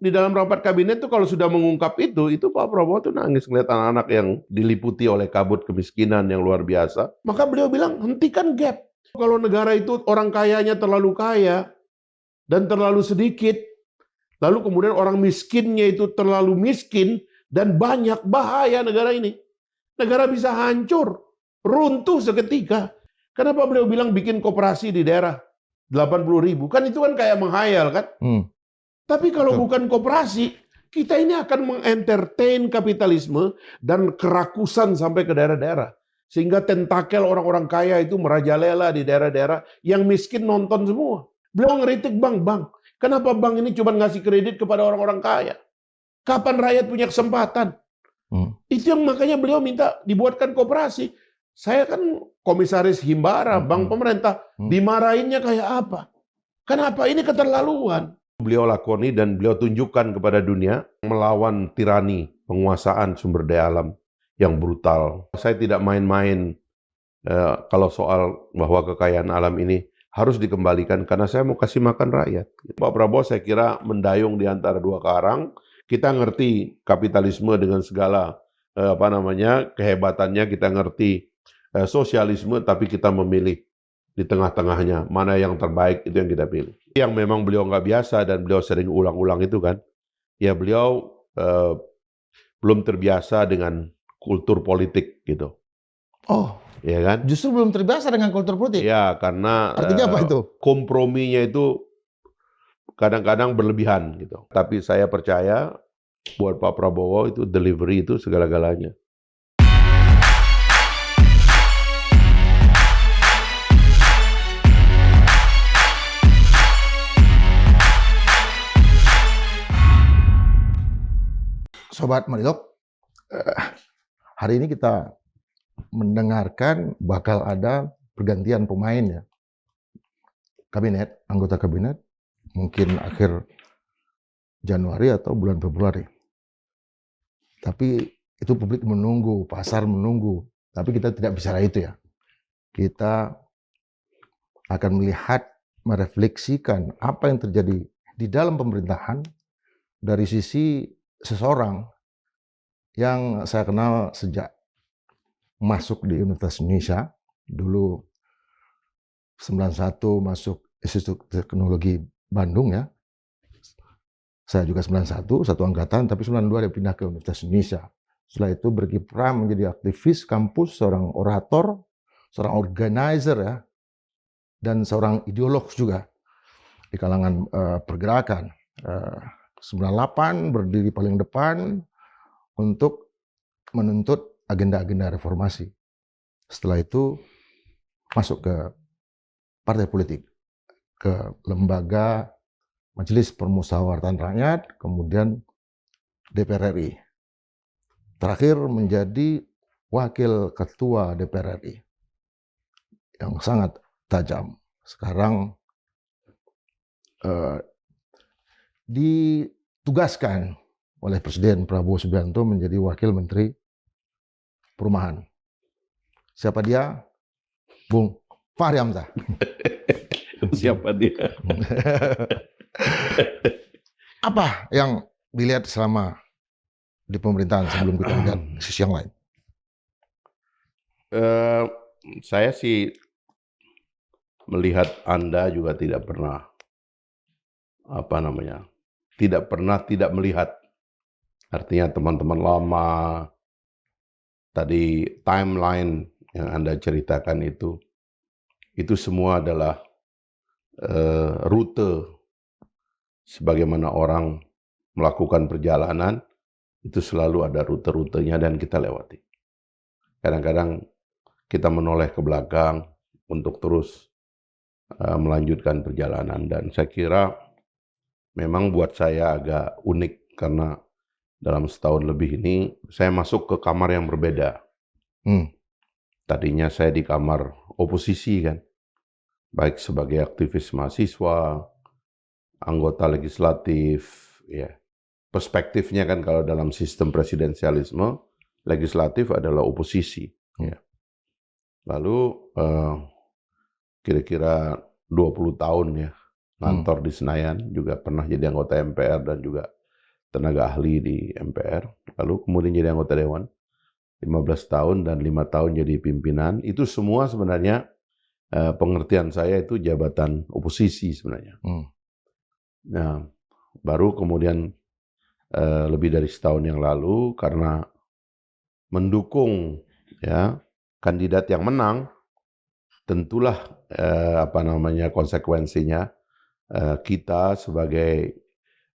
di dalam rapat kabinet tuh kalau sudah mengungkap itu Pak Prabowo tuh nangis ngeliat anak-anak yang diliputi oleh kabut kemiskinan yang luar biasa. Maka beliau bilang, hentikan gap. Kalau negara itu orang kayanya terlalu kaya dan terlalu sedikit, lalu kemudian orang miskinnya itu terlalu miskin dan banyak, bahaya negara ini. Negara bisa hancur, runtuh seketika. Kenapa beliau bilang bikin koperasi di daerah 80.000? Kan itu kan kayak menghayal kan? Tapi kalau bukan koperasi, kita ini akan mengentertain kapitalisme dan kerakusan sampai ke daerah-daerah. Sehingga tentakel orang-orang kaya itu merajalela di daerah-daerah yang miskin nonton semua. Beliau ngeritik bank. Kenapa bank ini cuma ngasih kredit kepada orang-orang kaya? Kapan rakyat punya kesempatan? Itu yang makanya beliau minta dibuatkan koperasi. Saya kan komisaris Himbara, bank pemerintah. Dimarahinnya kayak apa? Kenapa? Ini keterlaluan. Beliau lakoni dan beliau tunjukkan kepada dunia melawan tirani penguasaan sumber daya alam yang brutal. Saya tidak main-main kalau soal bahwa kekayaan alam ini harus dikembalikan karena saya mau kasih makan rakyat. Pak Prabowo saya kira mendayung di antara dua karang. Kita ngerti kapitalisme dengan segala kehebatannya, kita ngerti sosialisme, tapi kita memilih di tengah-tengahnya, mana yang terbaik itu yang kita pilih. Yang memang beliau nggak biasa dan beliau sering ulang-ulang itu kan, ya beliau belum terbiasa dengan kultur politik gitu. Oh, ya kan? Justru belum terbiasa dengan kultur politik? Ya, karena artinya apa itu? Komprominya itu kadang-kadang berlebihan gitu. Tapi saya percaya buat Pak Prabowo itu delivery itu segala-galanya. Sobat Mariok, hari ini kita mendengarkan bakal ada pergantian pemain ya. Kabinet, anggota kabinet, mungkin akhir Januari atau bulan Februari. Tapi itu publik menunggu, pasar menunggu. Tapi kita tidak bicara itu ya. Kita akan melihat, merefleksikan apa yang terjadi di dalam pemerintahan dari sisi seseorang yang saya kenal sejak masuk di Universitas Indonesia, dulu 91 masuk Institut Teknologi Bandung ya. Saya juga 91, satu angkatan, tapi 92 dia pindah ke Universitas Indonesia. Setelah itu berkiprah menjadi aktivis kampus, seorang orator, seorang organizer ya, dan seorang ideolog juga di kalangan pergerakan. 98 berdiri paling depan untuk menuntut agenda-agenda reformasi. Setelah itu masuk ke partai politik, ke lembaga Majelis Permusyawaratan Rakyat, kemudian DPR RI. Terakhir menjadi wakil ketua DPR RI yang sangat tajam. Sekarang ditugaskan oleh Presiden Prabowo Subianto menjadi Wakil Menteri Perumahan. Siapa dia? Bung Fahri Hamzah. Siapa dia? Apa yang dilihat selama di pemerintahan sebelum kita lihat sisi yang lain? Saya sih melihat Anda juga tidak pernah tidak melihat. Artinya teman-teman lama, tadi timeline yang Anda ceritakan itu semua adalah rute sebagaimana orang melakukan perjalanan, itu selalu ada rute-rutenya dan kita lewati. Kadang-kadang kita menoleh ke belakang untuk terus melanjutkan perjalanan, dan saya kira memang buat saya agak unik karena dalam setahun lebih ini saya masuk ke kamar yang berbeda. Tadinya saya di kamar oposisi kan, baik sebagai aktivis mahasiswa, anggota legislatif, ya. Perspektifnya kan kalau dalam sistem presidensialisme, legislatif adalah oposisi. Ya. Lalu kira-kira 20 tahun ya, ngantor di Senayan, juga pernah jadi anggota MPR dan juga tenaga ahli di MPR, lalu kemudian jadi anggota dewan 15 tahun dan 5 tahun jadi pimpinan. Itu semua sebenarnya pengertian saya itu jabatan oposisi sebenarnya. Nah, baru kemudian lebih dari setahun yang lalu karena mendukung ya kandidat yang menang, tentulah konsekuensinya kita sebagai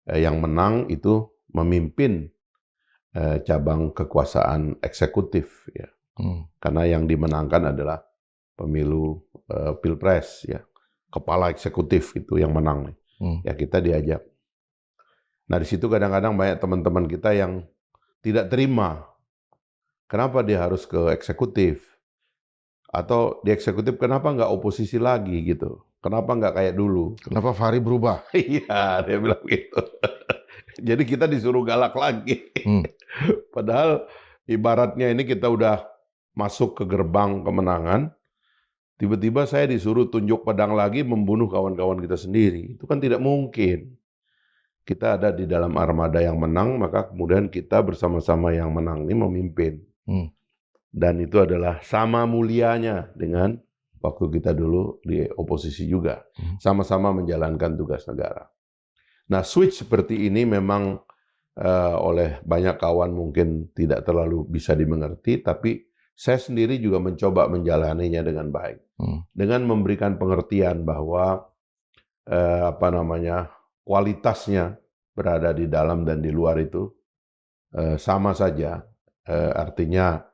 yang menang itu memimpin cabang kekuasaan eksekutif ya. Karena yang dimenangkan adalah pemilu pilpres ya. Kepala eksekutif itu yang menang nih. Ya kita diajak. Nah di situ kadang-kadang banyak teman-teman kita yang tidak terima. Kenapa dia harus ke eksekutif? Atau di eksekutif kenapa nggak oposisi lagi gitu? Kenapa nggak kayak dulu? Kenapa Fahri berubah? Iya, dia bilang gitu. Jadi kita disuruh galak lagi. Padahal ibaratnya ini kita udah masuk ke gerbang kemenangan, tiba-tiba saya disuruh tunjuk pedang lagi membunuh kawan-kawan kita sendiri. Itu kan tidak mungkin. Kita ada di dalam armada yang menang, maka kemudian kita bersama-sama yang menang ini memimpin. Dan itu adalah sama mulianya dengan waktu kita dulu di oposisi juga. Sama-sama menjalankan tugas negara. Nah, switch seperti ini memang oleh banyak kawan mungkin tidak terlalu bisa dimengerti, tapi saya sendiri juga mencoba menjalaninya dengan baik. Dengan memberikan pengertian bahwa kualitasnya berada di dalam dan di luar itu sama saja. Artinya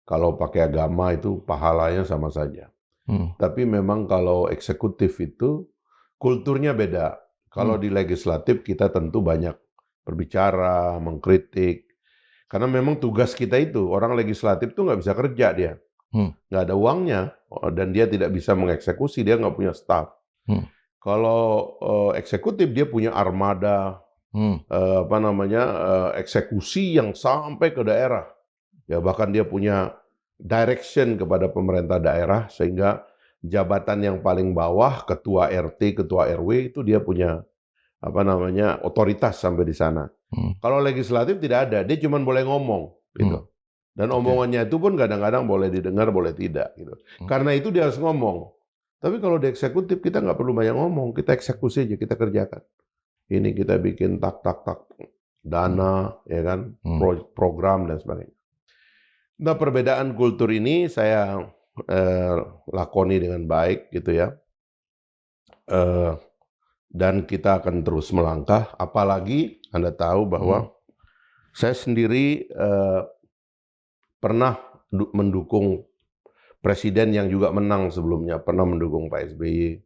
kalau pakai agama itu pahalanya sama saja. Tapi memang kalau eksekutif itu kulturnya beda. Kalau di legislatif kita tentu banyak berbicara, mengkritik. Karena memang tugas kita itu, orang legislatif tuh nggak bisa kerja dia. Nggak ada uangnya, dan dia tidak bisa mengeksekusi, dia nggak punya staff. Kalau eksekutif dia punya armada, eksekusi yang sampai ke daerah. Ya bahkan dia punya direction kepada pemerintah daerah, sehingga jabatan yang paling bawah, ketua RT, ketua RW itu dia punya otoritas sampai di sana. Kalau legislatif tidak ada, dia cuma boleh ngomong gitu. Dan omongannya itu pun kadang-kadang boleh didengar, boleh tidak gitu. Karena itu dia harus ngomong. Tapi kalau di eksekutif kita nggak perlu banyak ngomong, kita eksekusi aja, kita kerjakan. Ini kita bikin tak dana, ya kan, program dan sebagainya. Nah perbedaan kultur ini saya lakoni dengan baik gitu ya. Dan kita akan terus melangkah, apalagi Anda tahu bahwa saya sendiri pernah mendukung presiden yang juga menang sebelumnya, pernah mendukung Pak SBY.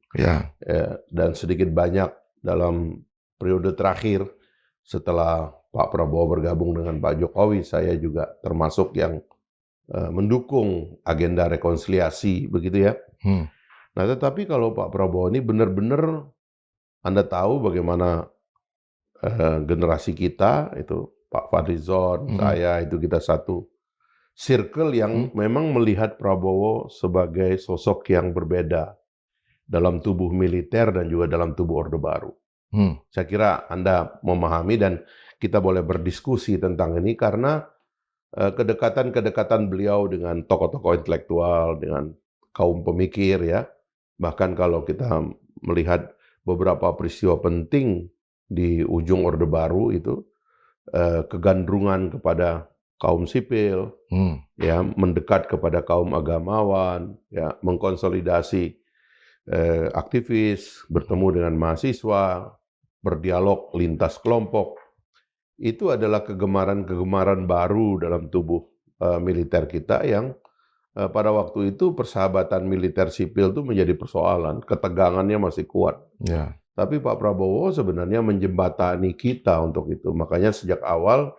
Dan sedikit banyak dalam periode terakhir setelah Pak Prabowo bergabung dengan Pak Jokowi, saya juga termasuk yang mendukung agenda rekonsiliasi, begitu ya. Nah tetapi kalau Pak Prabowo ini benar-benar Anda tahu bagaimana generasi kita itu Pak Fadlizon, saya itu kita satu circle yang memang melihat Prabowo sebagai sosok yang berbeda dalam tubuh militer dan juga dalam tubuh Orde Baru. Saya kira Anda memahami dan kita boleh berdiskusi tentang ini karena kedekatan-kedekatan beliau dengan tokoh-tokoh intelektual, dengan kaum pemikir ya. Bahkan kalau kita melihat beberapa peristiwa penting di ujung Orde Baru itu kegandrungan kepada kaum sipil, ya mendekat kepada kaum agamawan, ya mengkonsolidasi aktivis, bertemu dengan mahasiswa, berdialog lintas kelompok. Itu adalah kegemaran-kegemaran baru dalam tubuh militer kita yang pada waktu itu persahabatan militer sipil itu menjadi persoalan, ketegangannya masih kuat. Tapi Pak Prabowo sebenarnya menjembatani kita untuk itu. Makanya sejak awal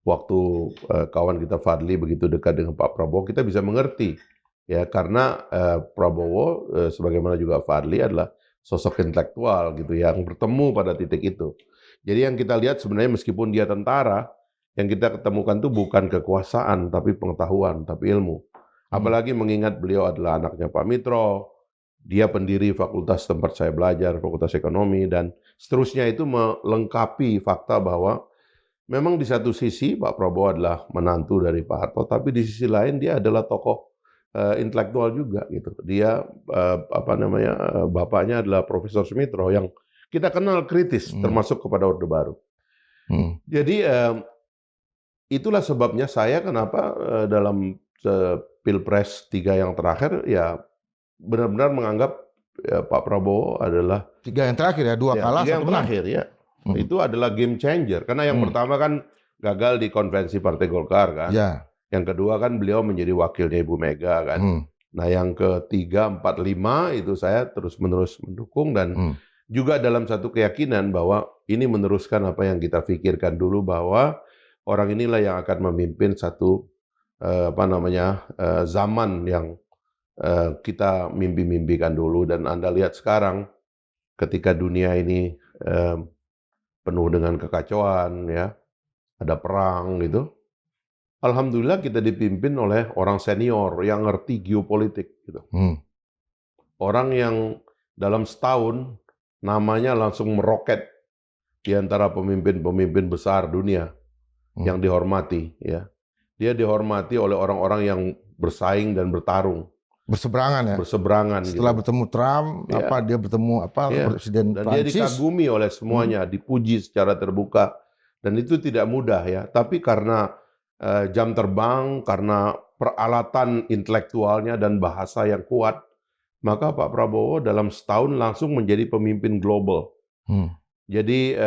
waktu kawan kita Fadli begitu dekat dengan Pak Prabowo, kita bisa mengerti ya karena Prabowo sebagaimana juga Fadli adalah sosok intelektual gitu yang bertemu pada titik itu. Jadi yang kita lihat sebenarnya meskipun dia tentara, yang kita ketemukan itu bukan kekuasaan, tapi pengetahuan, tapi ilmu. Apalagi mengingat beliau adalah anaknya Pak Mitro, dia pendiri fakultas tempat saya belajar, Fakultas Ekonomi, dan seterusnya itu melengkapi fakta bahwa memang di satu sisi Pak Prabowo adalah menantu dari Pak Harto, tapi di sisi lain dia adalah tokoh intelektual juga gitu. Dia bapaknya adalah Profesor Sumitro yang kita kenal kritis termasuk kepada Orde Baru. Jadi itulah sebabnya saya kenapa dalam Pilpres 3 yang terakhir ya benar-benar menganggap Pak Prabowo adalah 3 yang terakhir ya, 2 kalah, 1 yang menang. terakhir ya. Itu adalah game changer karena yang pertama kan gagal di konvensi Partai Golkar kan. Ya. Yang kedua kan beliau menjadi wakilnya Ibu Mega kan. Nah yang ketiga, 4, 5 itu saya terus-menerus mendukung dan juga dalam satu keyakinan bahwa ini meneruskan apa yang kita pikirkan dulu bahwa orang inilah yang akan memimpin satu zaman yang kita mimpi-mimpikan dulu. Dan Anda lihat sekarang ketika dunia ini penuh dengan kekacauan ya, ada perang gitu. Alhamdulillah kita dipimpin oleh orang senior yang ngerti geopolitik gitu. Orang yang dalam setahun namanya langsung meroket di antara pemimpin-pemimpin besar dunia yang dihormati ya. Dia dihormati oleh orang-orang yang bersaing dan bertarung. Berseberangan ya. Berseberangan. Setelah bertemu Trump, dia bertemu Presiden dan Prancis. Dia dikagumi oleh semuanya, dipuji secara terbuka. Dan itu tidak mudah ya. Tapi karena jam terbang, karena peralatan intelektualnya dan bahasa yang kuat, maka Pak Prabowo dalam setahun langsung menjadi pemimpin global. Jadi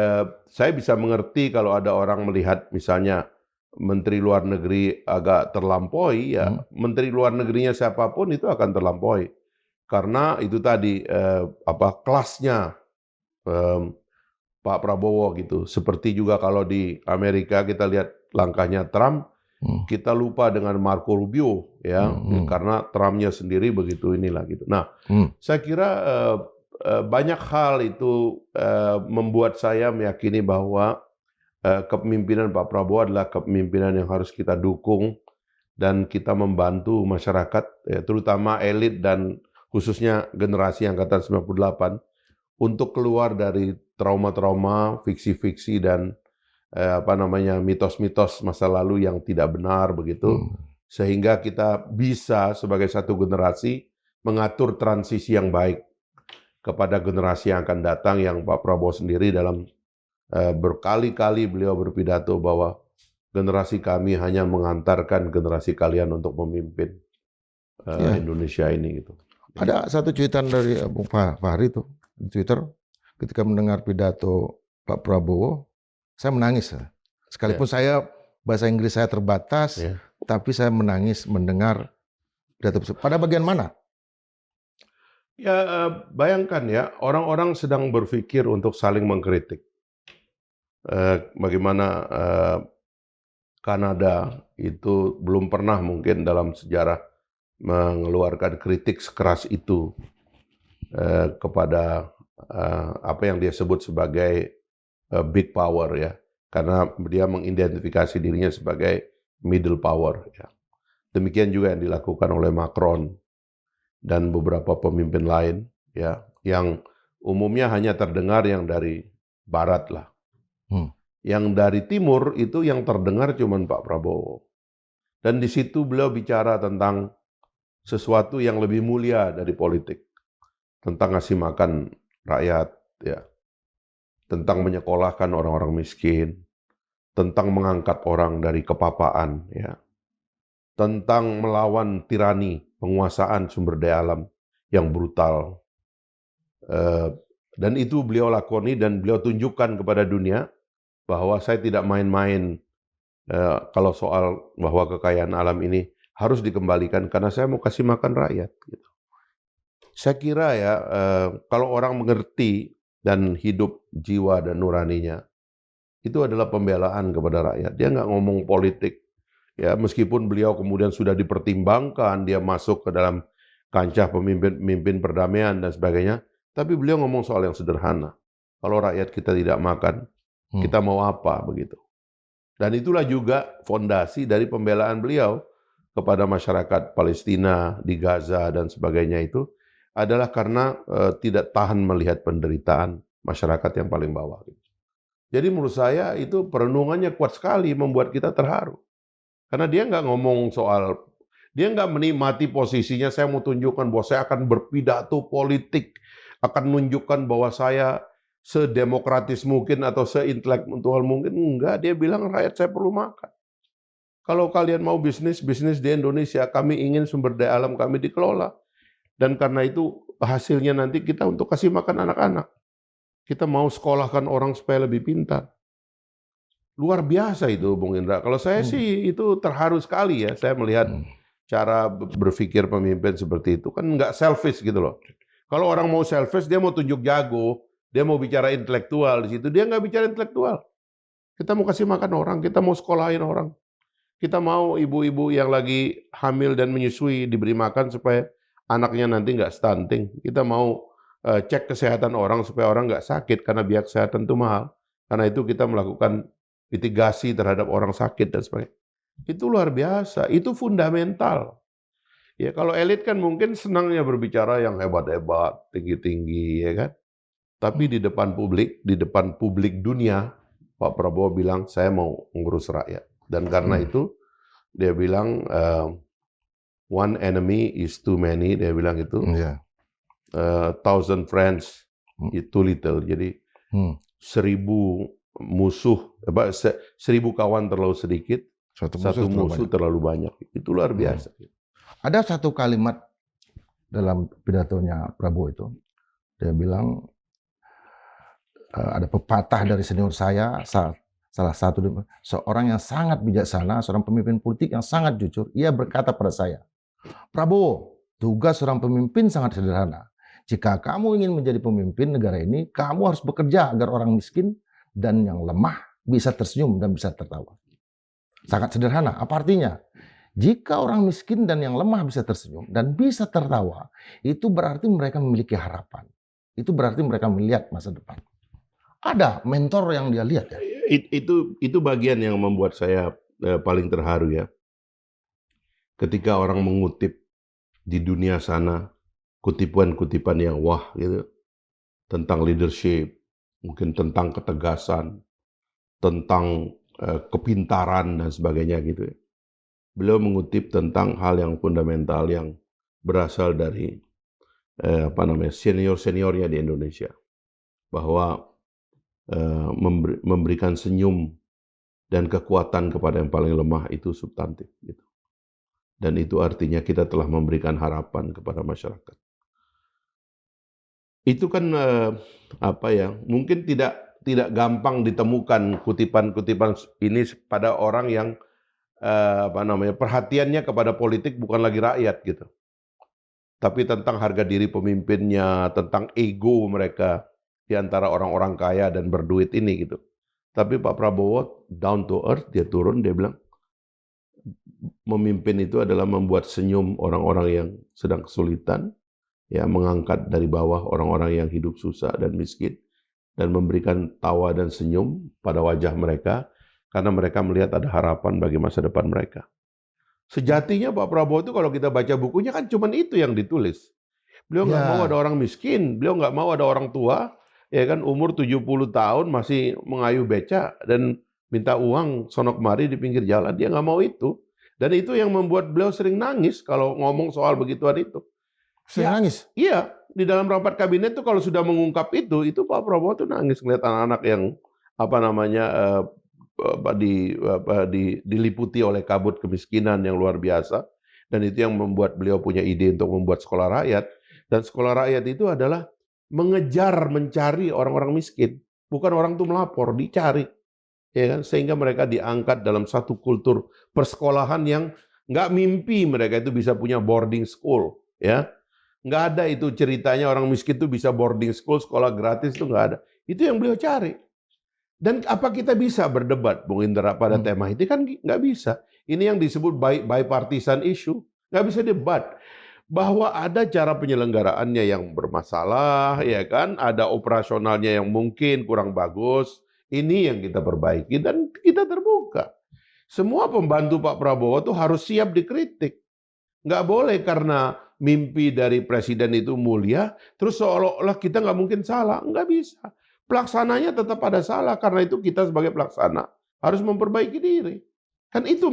saya bisa mengerti kalau ada orang melihat misalnya Menteri Luar Negeri agak terlampaui, ya Menteri Luar Negerinya siapapun itu akan terlampaui. Karena itu tadi kelasnya Pak Prabowo gitu. Seperti juga kalau di Amerika kita lihat langkahnya Trump, kita lupa dengan Marco Rubio ya, karena Trumpnya sendiri begitu inilah gitu. Nah, saya kira banyak hal itu membuat saya meyakini bahwa kepemimpinan Pak Prabowo adalah kepemimpinan yang harus kita dukung dan kita membantu masyarakat, terutama elit dan khususnya generasi angkatan 98 untuk keluar dari trauma-trauma, fiksi-fiksi dan mitos-mitos masa lalu yang tidak benar begitu, sehingga kita bisa sebagai satu generasi mengatur transisi yang baik kepada generasi yang akan datang, yang Pak Prabowo sendiri dalam berkali-kali beliau berpidato bahwa generasi kami hanya mengantarkan generasi kalian untuk memimpin Indonesia ini gitu. Ada satu cuitan dari Bung Fahri tuh di Twitter ketika mendengar pidato Pak Prabowo, saya menangis. Sekalipun saya bahasa Inggris saya terbatas, tapi saya menangis mendengar pidato tersebut. Pada bagian mana? Ya bayangkan ya, orang-orang sedang berpikir untuk saling mengkritik. Bagaimana Kanada itu belum pernah mungkin dalam sejarah mengeluarkan kritik sekeras itu kepada apa yang dia sebut sebagai big power ya, karena dia mengidentifikasi dirinya sebagai middle power ya. Demikian juga yang dilakukan oleh Macron dan beberapa pemimpin lain ya, yang umumnya hanya terdengar yang dari barat lah. Yang dari timur itu yang terdengar cuman Pak Prabowo. Dan di situ beliau bicara tentang sesuatu yang lebih mulia dari politik. Tentang ngasih makan rakyat, ya. Tentang menyekolahkan orang-orang miskin. Tentang mengangkat orang dari kepapaan, ya. Tentang melawan tirani, penguasaan sumber daya alam yang brutal. Dan itu beliau lakoni dan beliau tunjukkan kepada dunia bahwa saya tidak main-main kalau soal bahwa kekayaan alam ini harus dikembalikan karena saya mau kasih makan rakyat. Gitu. Saya kira ya kalau orang mengerti dan hidup jiwa dan nuraninya, itu adalah pembelaan kepada rakyat. Dia nggak ngomong politik. Ya, meskipun beliau kemudian sudah dipertimbangkan, dia masuk ke dalam kancah pemimpin perdamaian dan sebagainya, tapi beliau ngomong soal yang sederhana. Kalau rakyat kita tidak makan, kita mau apa begitu. Dan itulah juga fondasi dari pembelaan beliau kepada masyarakat Palestina di Gaza dan sebagainya itu adalah karena tidak tahan melihat penderitaan masyarakat yang paling bawah. Jadi menurut saya itu perenungannya kuat sekali, membuat kita terharu. Karena dia nggak ngomong soal, dia nggak menikmati posisinya, saya mau tunjukkan bahwa saya akan berpidato politik, akan menunjukkan bahwa saya sedemokratis mungkin atau seintelektual mungkin. Enggak, dia bilang rakyat saya perlu makan. Kalau kalian mau bisnis, bisnis di Indonesia, kami ingin sumber daya alam kami dikelola. Dan karena itu hasilnya nanti kita untuk kasih makan anak-anak. Kita mau sekolahkan orang supaya lebih pintar. Luar biasa itu, Bung Indra. Kalau saya sih itu terharu sekali ya. Saya melihat cara berpikir pemimpin seperti itu. Kan nggak selfish gitu loh. Kalau orang mau selfish, dia mau tunjuk jago. Dia mau bicara intelektual di situ. Dia nggak bicara intelektual. Kita mau kasih makan orang, kita mau sekolahin orang. Kita mau ibu-ibu yang lagi hamil dan menyusui diberi makan supaya anaknya nanti nggak stunting. Kita mau cek kesehatan orang supaya orang nggak sakit karena biaya kesehatan itu mahal. Karena itu kita melakukan mitigasi terhadap orang sakit dan sebagainya. Itu luar biasa, itu fundamental. Ya kalau elit kan mungkin senangnya berbicara yang hebat-hebat, tinggi-tinggi, ya kan. Tapi di depan publik dunia, Pak Prabowo bilang saya mau ngurus rakyat. Dan karena itu dia bilang one enemy is too many, dia bilang itu. Thousand friends is too little. Jadi 1000 musuh, 1000 kawan terlalu sedikit, satu musuh terlalu banyak. Itu luar biasa. Ada satu kalimat dalam pidatonya Prabowo itu, dia bilang ada pepatah dari senior saya, salah satu seorang yang sangat bijaksana, seorang pemimpin politik yang sangat jujur, ia berkata pada saya, Prabowo, tugas seorang pemimpin sangat sederhana. Jika kamu ingin menjadi pemimpin negara ini, kamu harus bekerja agar orang miskin dan yang lemah bisa tersenyum dan bisa tertawa. Sangat sederhana. Apa artinya? Jika orang miskin dan yang lemah bisa tersenyum dan bisa tertawa, itu berarti mereka memiliki harapan. Itu berarti mereka melihat masa depan. Ada mentor yang dia lihat ya. Itu bagian yang membuat saya paling terharu ya. Ketika orang mengutip di dunia sana kutipan-kutipan yang wah gitu tentang leadership, mungkin tentang ketegasan, tentang kepintaran dan sebagainya gitu ya. Beliau mengutip tentang hal yang fundamental yang berasal dari senior-seniornya di Indonesia, bahwa memberikan senyum dan kekuatan kepada yang paling lemah itu substantif gitu. Dan itu artinya kita telah memberikan harapan kepada masyarakat. Itu kan mungkin tidak gampang ditemukan kutipan-kutipan ini pada orang yang perhatiannya kepada politik bukan lagi rakyat gitu. Tapi tentang harga diri pemimpinnya, tentang ego mereka di antara orang-orang kaya dan berduit ini gitu. Tapi Pak Prabowo down to earth, dia turun, dia bilang memimpin itu adalah membuat senyum orang-orang yang sedang kesulitan, ya mengangkat dari bawah orang-orang yang hidup susah dan miskin, dan memberikan tawa dan senyum pada wajah mereka, karena mereka melihat ada harapan bagi masa depan mereka. Sejatinya Pak Prabowo itu kalau kita baca bukunya kan cuma itu yang ditulis. Beliau nggak mau ada orang miskin, beliau nggak mau ada orang tua, ya kan umur 70 tahun masih mengayuh beca dan minta uang sono kemari di pinggir jalan, dia nggak mau itu. Dan itu yang membuat beliau sering nangis kalau ngomong soal begituan itu. Sering nangis? Iya, di dalam rapat kabinet tuh kalau sudah mengungkap itu Pak Prabowo tuh nangis ngeliat anak-anak yang diliputi oleh kabut kemiskinan yang luar biasa. Dan itu yang membuat beliau punya ide untuk membuat sekolah rakyat. Dan sekolah rakyat itu adalah mencari orang-orang miskin. Bukan orang itu melapor, dicari. Ya kan? Sehingga mereka diangkat dalam satu kultur persekolahan yang nggak mimpi mereka itu bisa punya boarding school. Ya, nggak ada itu ceritanya orang miskin itu bisa boarding school, sekolah gratis itu nggak ada. Itu yang beliau cari. Dan apa kita bisa berdebat, Bung Indra, pada tema itu kan nggak bisa. Ini yang disebut bipartisan issue, nggak bisa debat. Bahwa ada cara penyelenggaraannya yang bermasalah, ya kan? Ada operasionalnya yang mungkin kurang bagus. Ini yang kita perbaiki dan kita terbuka. Semua pembantu Pak Prabowo tuh harus siap dikritik. Nggak boleh karena mimpi dari presiden itu mulia, terus seolah-olah kita nggak mungkin salah. Nggak bisa. pelaksananya tetap ada salah. Karena itu kita sebagai pelaksana harus memperbaiki diri. Kan itu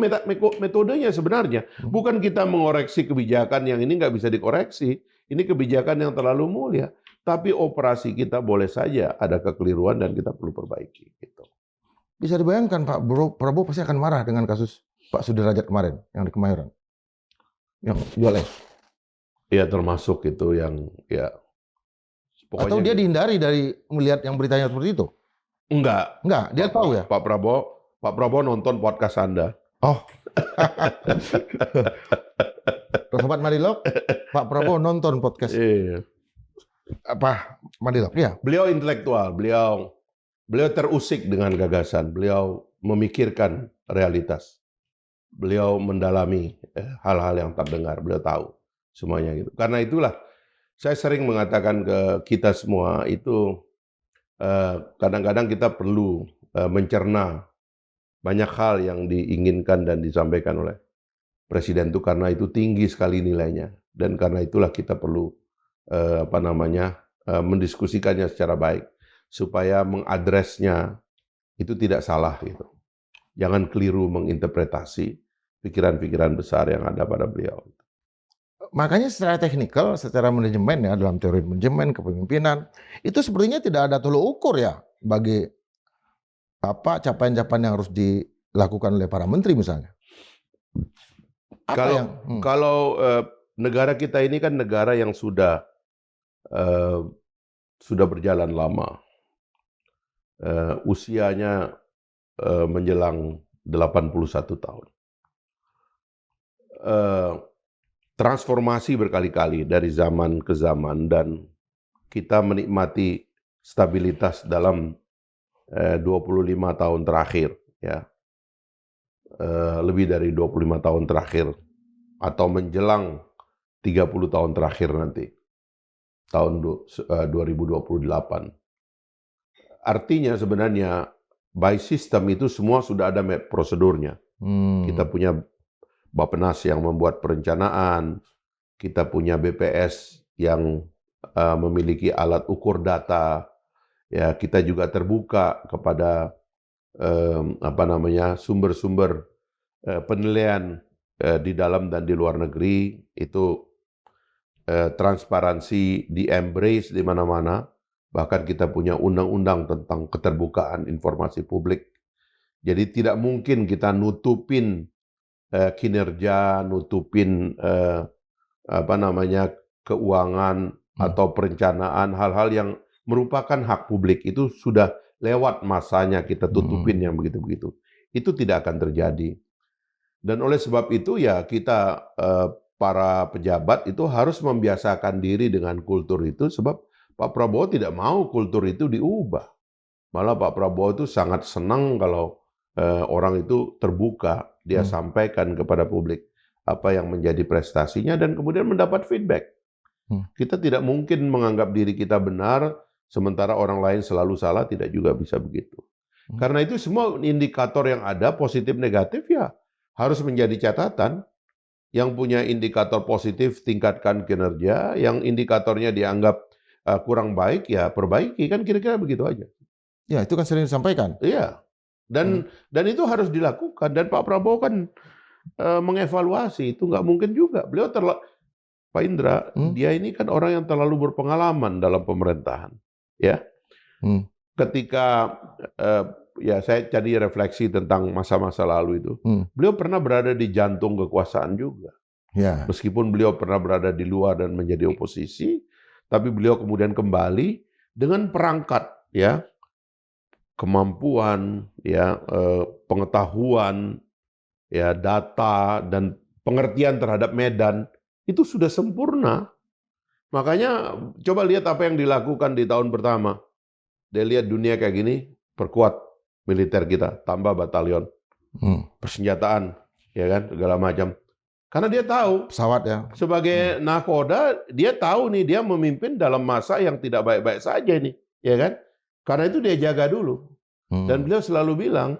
metodenya sebenarnya. Bukan kita mengoreksi kebijakan yang ini nggak bisa dikoreksi. Ini kebijakan yang terlalu mulia. Tapi operasi kita boleh saja ada kekeliruan dan kita perlu perbaiki. Gitu. Bisa dibayangkan Pak Prabowo pasti akan marah dengan kasus Pak Sudrajat kemarin yang di Kemayoran. Yang jual es. Ya termasuk itu yang ya. Pokoknya Atau dia dihindari dari melihat yang beritanya seperti itu? Enggak, Dia tahu ya? Pak Prabowo nonton podcast Anda. Oh. Sobat Madilog, Pak Prabowo nonton podcast Iya. Madilog? Ya. Beliau intelektual, beliau terusik dengan gagasan, beliau memikirkan realitas. Beliau mendalami hal-hal yang terdengar, beliau tahu semuanya gitu. Karena itulah saya sering mengatakan ke kita semua itu kadang-kadang kita perlu mencerna banyak hal yang diinginkan dan disampaikan oleh Presiden itu karena itu tinggi sekali nilainya dan karena itulah kita perlu mendiskusikannya secara baik supaya mengadresnya itu tidak salah gitu. Jangan keliru menginterpretasi pikiran-pikiran besar yang ada pada beliau. Makanya secara teknikal, secara manajemen ya, dalam teori manajemen, kepemimpinan, itu sepertinya tidak ada tolok ukur ya bagi capaian-capaian yang harus dilakukan oleh para menteri misalnya. Kalau negara kita ini kan negara yang sudah berjalan lama. Usianya menjelang 81 tahun. Transformasi berkali-kali dari zaman ke zaman dan kita menikmati stabilitas dalam 25 tahun terakhir ya. Lebih dari 25 tahun terakhir atau menjelang 30 tahun terakhir nanti tahun 2028. Artinya sebenarnya by system itu semua sudah ada prosedurnya. Kita punya Bappenas yang membuat perencanaan, kita punya BPS yang memiliki alat ukur data, ya kita juga terbuka kepada sumber-sumber penilaian di dalam dan di luar negeri, itu transparansi di embrace di mana-mana, bahkan kita punya undang-undang tentang keterbukaan informasi publik. Jadi tidak mungkin kita nutupin kinerja, nutupin keuangan atau perencanaan, hal-hal yang merupakan hak publik itu sudah lewat masanya kita tutupin yang begitu-begitu. Itu tidak akan terjadi. Dan oleh sebab itu ya kita para pejabat itu harus membiasakan diri dengan kultur itu sebab Pak Prabowo tidak mau kultur itu diubah. Malah Pak Prabowo itu sangat senang kalau orang itu terbuka, dia sampaikan kepada publik apa yang menjadi prestasinya dan kemudian mendapat feedback. Kita tidak mungkin menganggap diri kita benar, sementara orang lain selalu salah, tidak juga bisa begitu. Karena itu semua indikator yang ada, positif negatif ya harus menjadi catatan. Yang punya indikator positif tingkatkan kinerja, yang indikatornya dianggap kurang baik ya perbaiki, kan kira-kira begitu aja. Ya itu kan sering disampaikan. Iya. Dan itu harus dilakukan. Dan Pak Prabowo kan mengevaluasi. Itu nggak mungkin juga. Beliau Pak Indra, dia ini kan orang yang terlalu berpengalaman dalam pemerintahan. Ya. Ketika ya saya jadi refleksi tentang masa-masa lalu itu. Beliau pernah berada di jantung kekuasaan juga. Ya. Meskipun beliau pernah berada di luar dan menjadi oposisi, tapi beliau kemudian kembali dengan perangkat ya. Kemampuan, ya, pengetahuan, ya, data dan pengertian terhadap medan itu sudah sempurna. Makanya coba lihat apa yang dilakukan di tahun pertama. Dia lihat dunia kayak gini, perkuat militer kita, tambah batalion, persenjataan, ya kan, segala macam. Karena dia tahu pesawat ya. Sebagai nakoda, dia tahu nih dia memimpin dalam masa yang tidak baik-baik saja nih, ya kan? Karena itu dia jaga dulu. Dan beliau selalu bilang,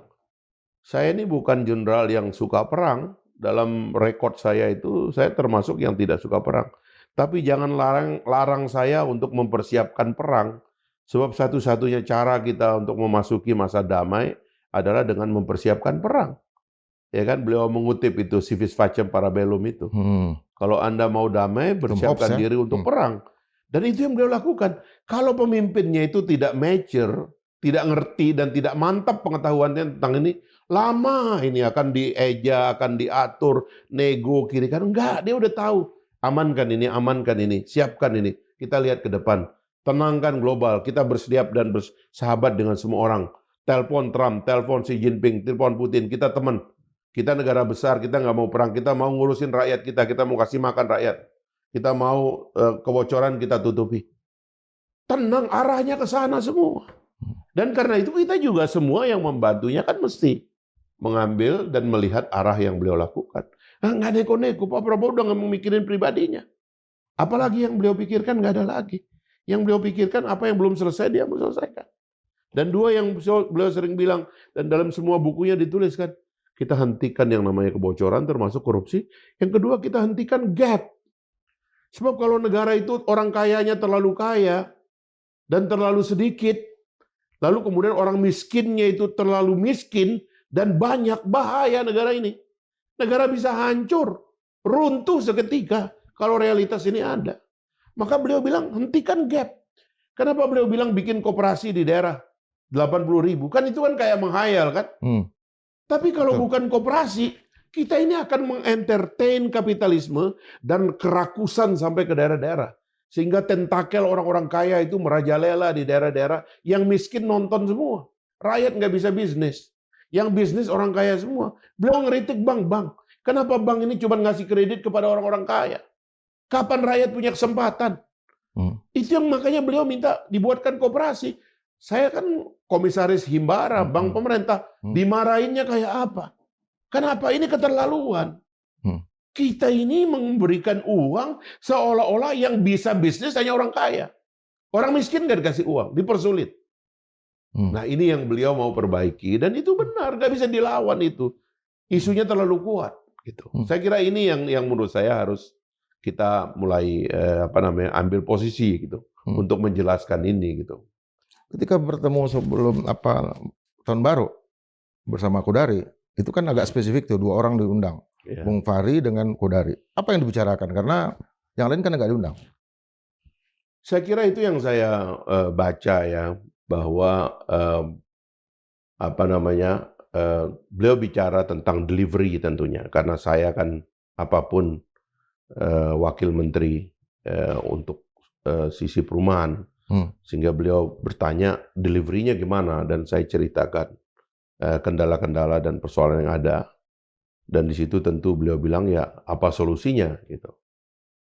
saya ini bukan jenderal yang suka perang. Dalam rekod saya itu, saya termasuk yang tidak suka perang. Tapi jangan larang saya untuk mempersiapkan perang. Sebab satu-satunya cara kita untuk memasuki masa damai adalah dengan mempersiapkan perang. Ya kan, beliau mengutip itu civis pacem parabellum itu. Kalau Anda mau damai, bersiapkan diri untuk perang. Dan itu yang beliau lakukan. Kalau pemimpinnya itu tidak mature, tidak ngerti dan tidak mantap pengetahuannya tentang ini, lama ini akan dieja, akan diatur, nego kiri kanan. Enggak, dia udah tahu. Amankan ini, siapkan ini. Kita lihat ke depan. Tenangkan global, kita bersiap dan bersahabat dengan semua orang. Telepon Trump, telepon Xi Jinping, telepon Putin, kita teman. Kita negara besar, kita nggak mau perang, kita mau ngurusin rakyat kita mau kasih makan rakyat. Kita mau kebocoran kita tutupi. Tenang, arahnya ke sana semua. Dan karena itu kita juga semua yang membantunya kan mesti mengambil dan melihat arah yang beliau lakukan. Nah, nggak neko-neko, Pak Prabowo udah nggak memikirin pribadinya. Apalagi yang beliau pikirkan nggak ada lagi. Yang beliau pikirkan apa yang belum selesai dia mau selesaikan. Dan dua yang beliau sering bilang, dan dalam semua bukunya dituliskan, kita hentikan yang namanya kebocoran termasuk korupsi. Yang kedua kita hentikan gap. Sebab kalau negara itu orang kayanya terlalu kaya dan terlalu sedikit, lalu kemudian orang miskinnya itu terlalu miskin dan banyak, bahaya negara ini. Negara bisa hancur, runtuh seketika kalau realitas ini ada. Maka beliau bilang hentikan gap. Kenapa beliau bilang bikin koperasi di daerah 80.000? Kan itu kan kayak menghayal kan? Tapi kalau bukan koperasi, kita ini akan mengentertain kapitalisme dan kerakusan sampai ke daerah-daerah. Sehingga tentakel orang-orang kaya itu merajalela di daerah-daerah, yang miskin nonton semua. Rakyat nggak bisa bisnis. Yang bisnis orang kaya semua. Beliau ngeritik bank-bank. Kenapa bank ini cuma ngasih kredit kepada orang-orang kaya? Kapan rakyat punya kesempatan? Itu yang makanya beliau minta dibuatkan koperasi. Saya kan komisaris Himbara, bank pemerintah, dimarahinnya kayak apa? Kenapa? Ini keterlaluan. Kita ini memberikan uang seolah-olah yang bisa bisnis hanya orang kaya. Orang miskin nggak dikasih uang, dipersulit. Nah ini yang beliau mau perbaiki, dan itu benar, nggak bisa dilawan itu. Isunya terlalu kuat. Gitu. Saya kira ini yang menurut saya harus kita mulai ambil posisi gitu untuk menjelaskan ini gitu. Ketika bertemu sebelum tahun baru bersama Kodari, itu kan agak spesifik tuh, 2 orang diundang, Bung Fahri dengan Kodari. Apa yang dibicarakan? Karena yang lain kan nggak diundang. Saya kira itu yang saya baca ya, bahwa beliau bicara tentang delivery tentunya, karena saya kan apapun wakil menteri untuk sisi perumahan. Sehingga beliau bertanya deliverynya gimana, dan saya ceritakan kendala-kendala dan persoalan yang ada, dan di situ tentu beliau bilang ya apa solusinya gitu.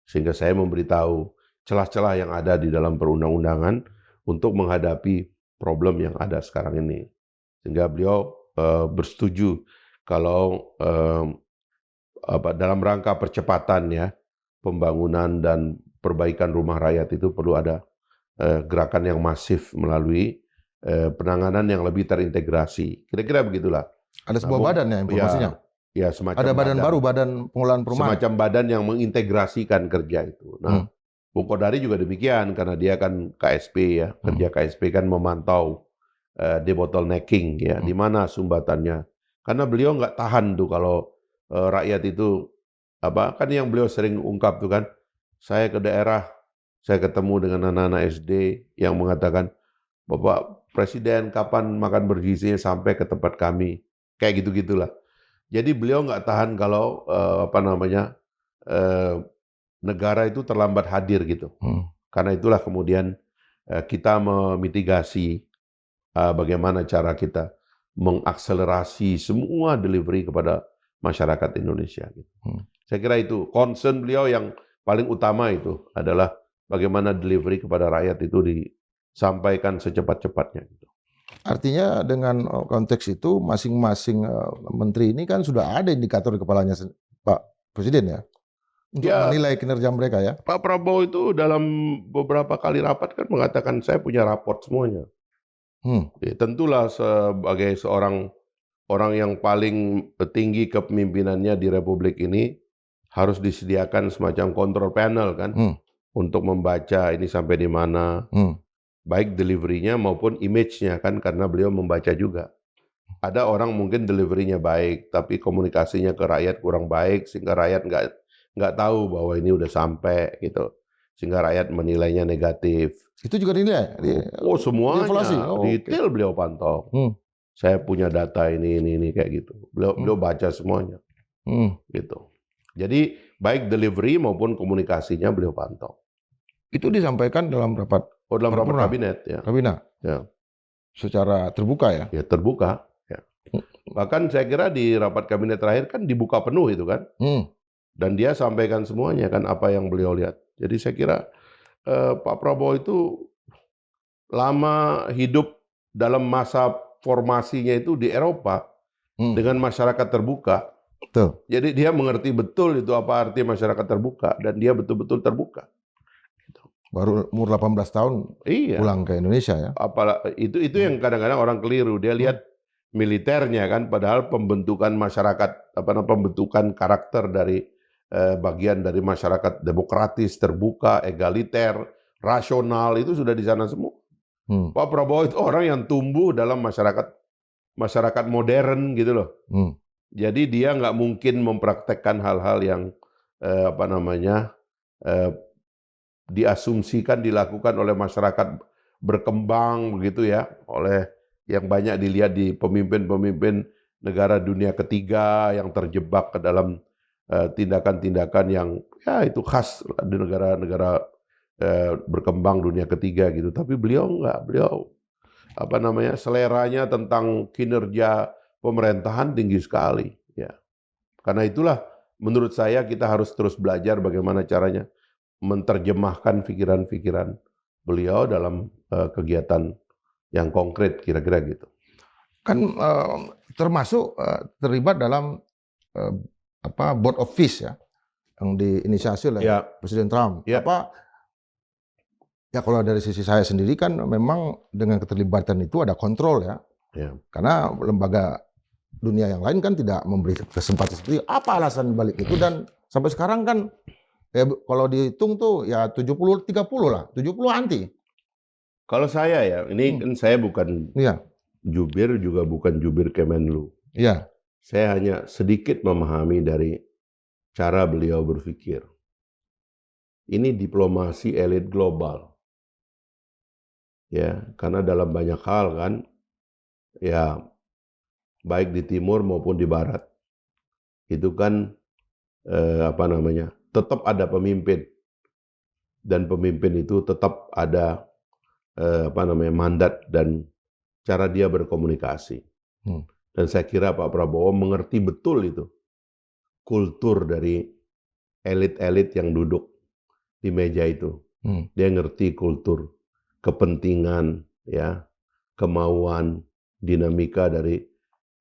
Sehingga saya memberitahu celah-celah yang ada di dalam perundang-undangan untuk menghadapi problem yang ada sekarang ini. Sehingga beliau bersetuju kalau dalam rangka percepatan ya pembangunan dan perbaikan rumah rakyat itu perlu ada gerakan yang masif melalui penanganan yang lebih terintegrasi. Kira-kira begitulah. Ada sebuah badan ya informasinya? Ya, semacam ada badan baru, Badan Pengelolaan Perumahan. Semacam badan yang mengintegrasikan kerja itu. Nah, Bung Kodari juga demikian, karena dia kan KSP ya, kerja KSP kan memantau debottlenecking ya, di mana sumbatannya. Karena beliau nggak tahan tuh kalau rakyat itu kan yang beliau sering ungkap tuh kan, saya ke daerah, saya ketemu dengan anak-anak SD yang mengatakan, Bapak Presiden kapan makan bergizinya sampai ke tempat kami, kayak gitu-gitulah. Jadi beliau nggak tahan kalau negara itu terlambat hadir gitu. Karena itulah kemudian kita memitigasi bagaimana cara kita mengakselerasi semua delivery kepada masyarakat Indonesia. Gitu. Saya kira itu concern beliau yang paling utama, itu adalah bagaimana delivery kepada rakyat itu disampaikan secepat-cepatnya. Gitu. Artinya dengan konteks itu masing-masing menteri ini kan sudah ada indikator di kepalanya Pak Presiden ya, untuk menilai kinerja mereka ya. Pak Prabowo itu dalam beberapa kali rapat kan mengatakan saya punya raport semuanya. Ya, tentulah sebagai seorang orang yang paling tinggi kepemimpinannya di Republik ini harus disediakan semacam control panel kan, untuk membaca ini sampai di mana. baik delivery-nya maupun image-nya kan, karena beliau membaca juga. Ada orang mungkin delivery-nya baik, tapi komunikasinya ke rakyat kurang baik, sehingga rakyat nggak tahu bahwa ini udah sampai gitu. Sehingga rakyat menilainya negatif. Itu juga dinilai? Oh semuanya, Dievaluasi? Oh, detail beliau pantau. Saya punya data ini kayak gitu. Beliau baca semuanya, gitu. Jadi baik delivery maupun komunikasinya beliau pantau. Itu disampaikan dalam rapat? Oh dalam rapat kabinet ya. Kabinet? Ya. Secara terbuka ya? Ya terbuka. Ya. Bahkan saya kira di rapat kabinet terakhir kan dibuka penuh itu kan. Dan dia sampaikan semuanya kan apa yang beliau lihat. Jadi saya kira Pak Prabowo itu lama hidup dalam masa formasinya itu di Eropa dengan masyarakat terbuka. Betul. Jadi dia mengerti betul itu apa arti masyarakat terbuka dan dia betul-betul terbuka. Baru umur 18 tahun pulang ke Indonesia ya. Itu yang kadang-kadang orang keliru. Dia lihat militernya kan, padahal pembentukan masyarakat, pembentukan karakter dari bagian dari masyarakat demokratis, terbuka, egaliter, rasional itu sudah di sana semua. Pak Prabowo itu orang yang tumbuh dalam masyarakat modern gitu loh. Jadi dia nggak mungkin mempraktekkan hal-hal yang diasumsikan dilakukan oleh masyarakat berkembang begitu ya, oleh yang banyak dilihat di pemimpin-pemimpin negara dunia ketiga yang terjebak ke dalam tindakan-tindakan yang ya itu khas di negara-negara berkembang dunia ketiga gitu. Tapi beliau enggak, beliau seleranya tentang kinerja pemerintahan tinggi sekali ya. Karena itulah menurut saya kita harus terus belajar bagaimana caranya menerjemahkan pikiran-pikiran beliau dalam kegiatan yang konkret kira-kira gitu. Kan termasuk terlibat dalam board of peace ya yang diinisiasi oleh Presiden Trump. Ya kalau dari sisi saya sendiri kan memang dengan keterlibatan itu ada kontrol ya. Karena lembaga dunia yang lain kan tidak memberi kesempatan seperti apa alasan balik itu, dan sampai sekarang kan kalau dihitung tuh ya 70-30 lah, 70 anti. Kalau saya ya, ini kan saya bukan jubir, juga bukan jubir Kemenlu. Iya. Saya hanya sedikit memahami dari cara beliau berpikir. Ini diplomasi elit global. Ya, karena dalam banyak hal kan, ya baik di timur maupun di barat, itu kan tetap ada pemimpin, dan pemimpin itu tetap ada mandat dan cara dia berkomunikasi. Dan saya kira Pak Prabowo mengerti betul itu kultur dari elit-elit yang duduk di meja itu. Dia ngerti kultur, kepentingan, ya, kemauan, dinamika dari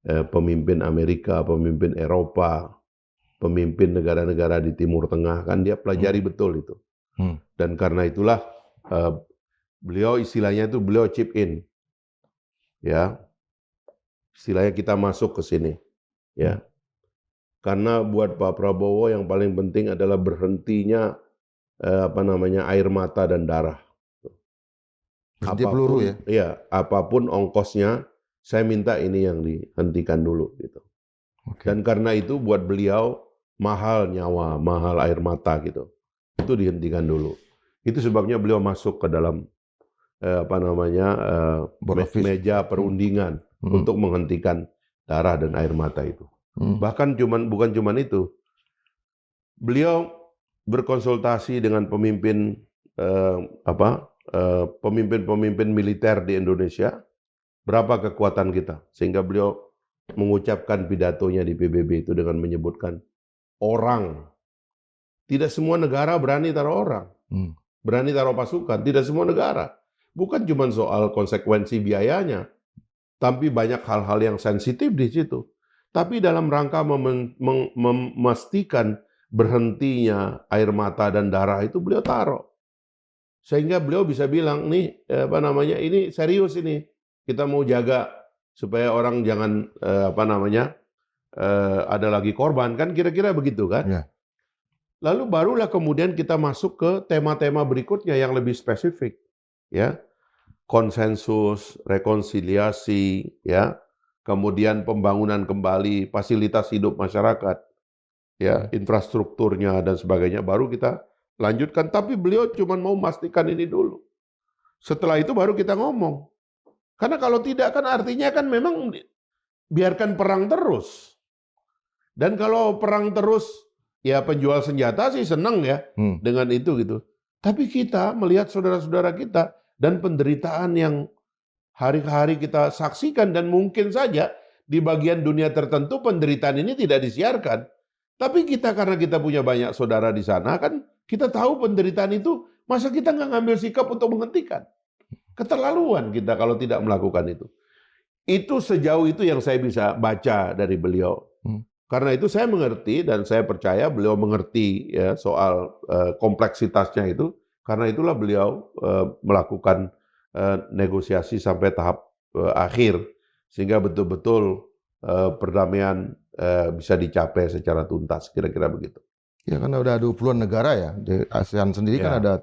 pemimpin Amerika, pemimpin Eropa, pemimpin negara-negara di Timur Tengah, kan dia pelajari betul itu. Dan karena itulah beliau istilahnya itu beliau chip in, ya, istilahnya kita masuk ke sini, ya. Karena buat Pak Prabowo yang paling penting adalah berhentinya air mata dan darah. Berhenti peluru ya? Iya, apapun ongkosnya, saya minta ini yang dihentikan dulu gitu. Dan karena itu buat beliau mahal nyawa, mahal air mata gitu. Itu dihentikan dulu. Itu sebabnya beliau masuk ke dalam meja perundingan untuk menghentikan darah dan air mata itu. Bahkan bukan cuman itu. Beliau berkonsultasi dengan pemimpin pemimpin militer di Indonesia, berapa kekuatan kita, sehingga beliau mengucapkan pidatonya di PBB itu dengan menyebutkan orang. Tidak semua negara berani taruh orang, berani taruh pasukan. Tidak semua negara. Bukan cuma soal konsekuensi biayanya, tapi banyak hal-hal yang sensitif di situ. Tapi dalam rangka memastikan berhentinya air mata dan darah itu beliau taruh. Sehingga beliau bisa bilang, nih ini serius ini. Kita mau jaga supaya orang jangan ada lagi korban, kan kira-kira begitu kan? Ya. Lalu barulah kemudian kita masuk ke tema-tema berikutnya yang lebih spesifik, ya. konsensus, rekonsiliasi, ya, kemudian pembangunan kembali fasilitas hidup masyarakat, ya, infrastrukturnya dan sebagainya, baru kita lanjutkan. Tapi beliau cuma mau memastikan ini dulu. Setelah itu baru kita ngomong. Karena kalau tidak kan artinya kan memang biarkan perang terus. Dan kalau perang terus, ya penjual senjata sih senang ya dengan itu gitu. Tapi kita melihat saudara-saudara kita dan penderitaan yang hari-hari kita saksikan, dan mungkin saja di bagian dunia tertentu penderitaan ini tidak disiarkan. Tapi kita karena kita punya banyak saudara di sana kan, kita tahu penderitaan itu, masa kita nggak ngambil sikap untuk menghentikan? Keterlaluan kita kalau tidak melakukan itu. Itu sejauh itu yang saya bisa baca dari beliau. Karena itu saya mengerti dan saya percaya beliau mengerti ya soal kompleksitasnya itu. Karena itulah beliau melakukan negosiasi sampai tahap akhir sehingga betul-betul perdamaian bisa dicapai secara tuntas, kira-kira begitu. Ya karena udah 20-an negara ya di ASEAN sendiri kan ada,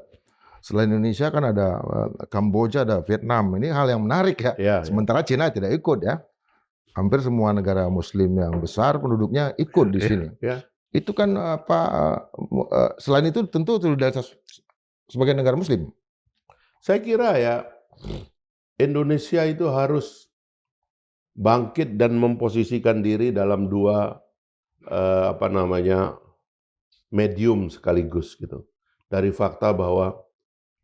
selain Indonesia kan ada Kamboja, ada Vietnam. Ini hal yang menarik ya. Sementara Cina tidak ikut ya. Hampir semua negara Muslim yang besar penduduknya ikut di sini. Itu kan selain itu tentu solidaritas sebagai negara Muslim. Saya kira ya Indonesia itu harus bangkit dan memposisikan diri dalam dua medium sekaligus gitu. Dari fakta bahwa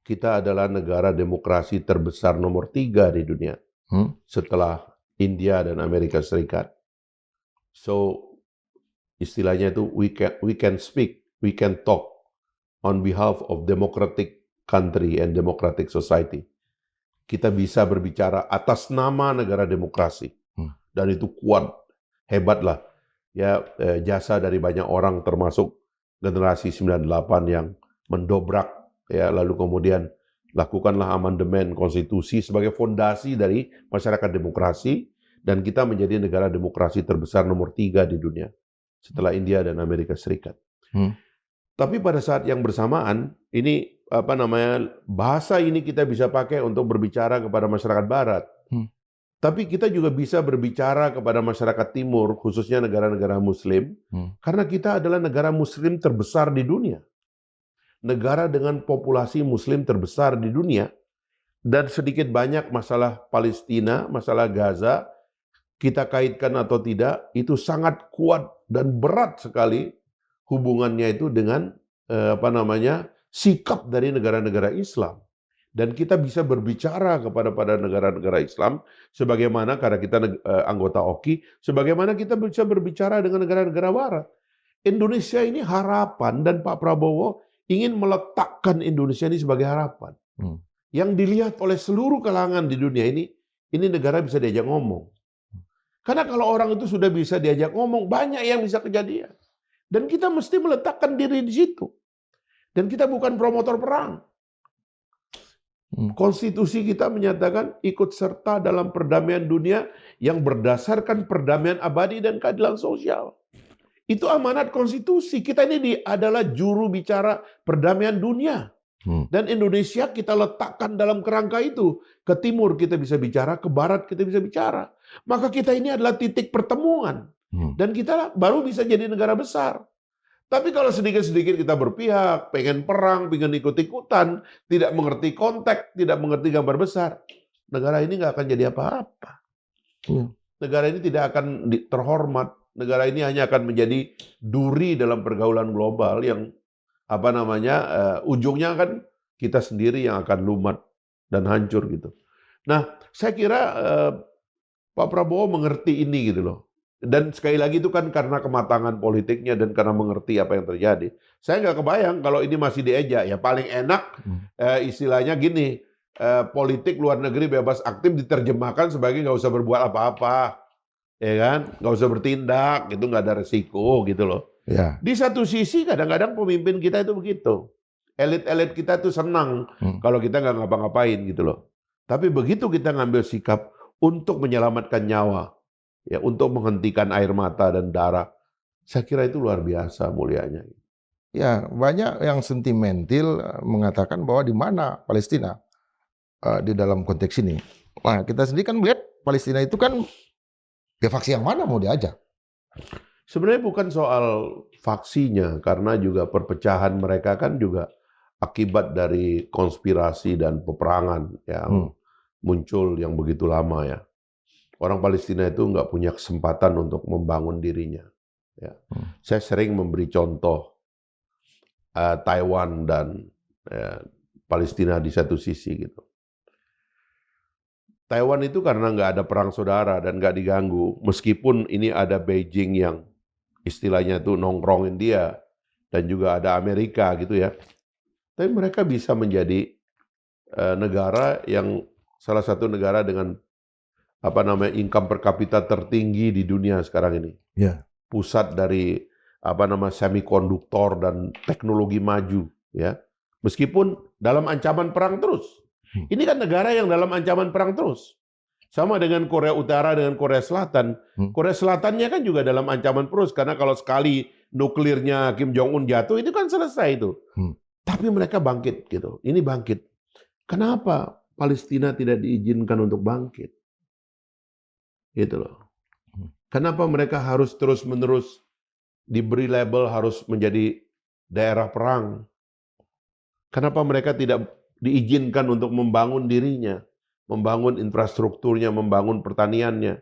kita adalah negara demokrasi terbesar nomor 3 di dunia setelah India dan Amerika Serikat. So istilahnya itu we can speak, we can talk on behalf of democratic country and democratic society. Kita bisa berbicara atas nama negara demokrasi. Dan itu kuat, hebatlah. Ya, jasa dari banyak orang termasuk generasi 98 yang mendobrak ya, lalu kemudian lakukanlah amandemen konstitusi sebagai fondasi dari masyarakat demokrasi, dan kita menjadi negara demokrasi terbesar nomor 3 di dunia setelah India dan Amerika Serikat. Tapi pada saat yang bersamaan ini bahasa ini kita bisa pakai untuk berbicara kepada masyarakat Barat. Tapi kita juga bisa berbicara kepada masyarakat Timur, khususnya negara-negara Muslim, karena kita adalah negara Muslim terbesar di dunia. Negara dengan populasi Muslim terbesar di dunia, dan sedikit banyak masalah Palestina, masalah Gaza, kita kaitkan atau tidak, itu sangat kuat dan berat sekali hubungannya itu dengan sikap dari negara-negara Islam. Dan kita bisa berbicara kepada negara-negara Islam, sebagaimana karena kita anggota OKI, sebagaimana kita bisa berbicara dengan negara-negara Barat. Indonesia ini harapan, dan Pak Prabowo ingin meletakkan Indonesia ini sebagai harapan. Yang dilihat oleh seluruh kalangan di dunia ini negara bisa diajak ngomong. Karena kalau orang itu sudah bisa diajak ngomong, banyak yang bisa kejadian. Dan kita mesti meletakkan diri di situ. Dan kita bukan promotor perang. Konstitusi kita menyatakan ikut serta dalam perdamaian dunia yang berdasarkan perdamaian abadi dan keadilan sosial. Itu amanat konstitusi. Kita ini adalah juru bicara perdamaian dunia. Dan Indonesia kita letakkan dalam kerangka itu. Ke timur kita bisa bicara, ke barat kita bisa bicara. Maka kita ini adalah titik pertemuan. Dan kita baru bisa jadi negara besar. Tapi kalau sedikit-sedikit kita berpihak, pengen perang, pengen ikut-ikutan, tidak mengerti konteks, tidak mengerti gambar besar, negara ini nggak akan jadi apa-apa. Negara ini tidak akan terhormat. Negara ini hanya akan menjadi duri dalam pergaulan global yang ujungnya kan kita sendiri yang akan lumat dan hancur gitu. Nah, saya kira Pak Prabowo mengerti ini gitu loh. Dan sekali lagi itu kan karena kematangan politiknya dan karena mengerti apa yang terjadi. Saya nggak kebayang kalau ini masih diejak. Ya paling enak istilahnya gini, politik luar negeri bebas aktif diterjemahkan sebagai nggak usah berbuat apa-apa, ya kan? Nggak usah bertindak, gitu, nggak ada resiko gitu loh. Di satu sisi kadang-kadang pemimpin kita itu begitu. Elit-elit kita tuh senang kalau kita nggak ngapa-ngapain gitu loh. Tapi begitu kita ngambil sikap untuk menyelamatkan nyawa, ya, untuk menghentikan air mata dan darah, saya kira itu luar biasa mulianya. Ya, banyak yang sentimental mengatakan bahwa di mana Palestina? di dalam konteks ini. Nah, kita sendiri kan melihat Palestina itu kan ya faksi yang mana mau diajak? Sebenarnya bukan soal faksinya, karena juga perpecahan mereka kan juga akibat dari konspirasi dan peperangan yang muncul yang begitu lama ya. Orang Palestina itu nggak punya kesempatan untuk membangun dirinya. Ya. Saya sering memberi contoh Taiwan dan Palestina di satu sisi gitu. Taiwan itu karena nggak ada perang saudara dan nggak diganggu, meskipun ini ada Beijing yang istilahnya itu nongkrongin dia, dan juga ada Amerika gitu ya. Tapi mereka bisa menjadi negara yang salah satu negara dengan income per kapita tertinggi di dunia sekarang ini. Ya. Pusat dari semikonduktor dan teknologi maju ya. Meskipun dalam ancaman perang terus. Ini kan negara yang dalam ancaman perang terus. Sama dengan Korea Utara dengan Korea Selatan. Korea Selatannya kan juga dalam ancaman terus, karena kalau sekali nuklirnya Kim Jong Un jatuh itu kan selesai itu. Tapi mereka bangkit gitu. Ini bangkit. Kenapa Palestina tidak diizinkan untuk bangkit? Gitu loh. Kenapa mereka harus terus-menerus diberi label harus menjadi daerah perang? Kenapa mereka tidak diizinkan untuk membangun dirinya, membangun infrastrukturnya, membangun pertaniannya,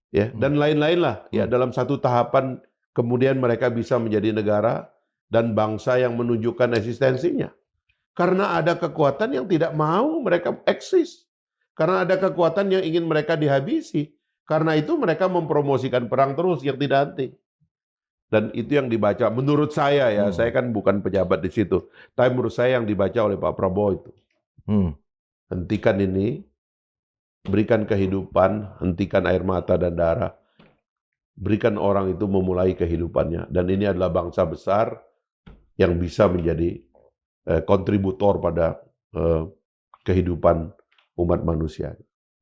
ya, dan lain-lain lah. Ya, dalam satu tahapan kemudian mereka bisa menjadi negara dan bangsa yang menunjukkan eksistensinya. Karena ada kekuatan yang tidak mau mereka eksis. Karena ada kekuatan yang ingin mereka dihabisi. Karena itu mereka mempromosikan perang terus yang tidak henti. Dan itu yang dibaca, menurut saya ya, saya kan bukan pejabat di situ. Tapi menurut saya yang dibaca oleh Pak Prabowo itu. Hentikan ini, berikan kehidupan, hentikan air mata dan darah. Berikan orang itu memulai kehidupannya. Dan ini adalah bangsa besar yang bisa menjadi kontributor pada kehidupan umat manusia.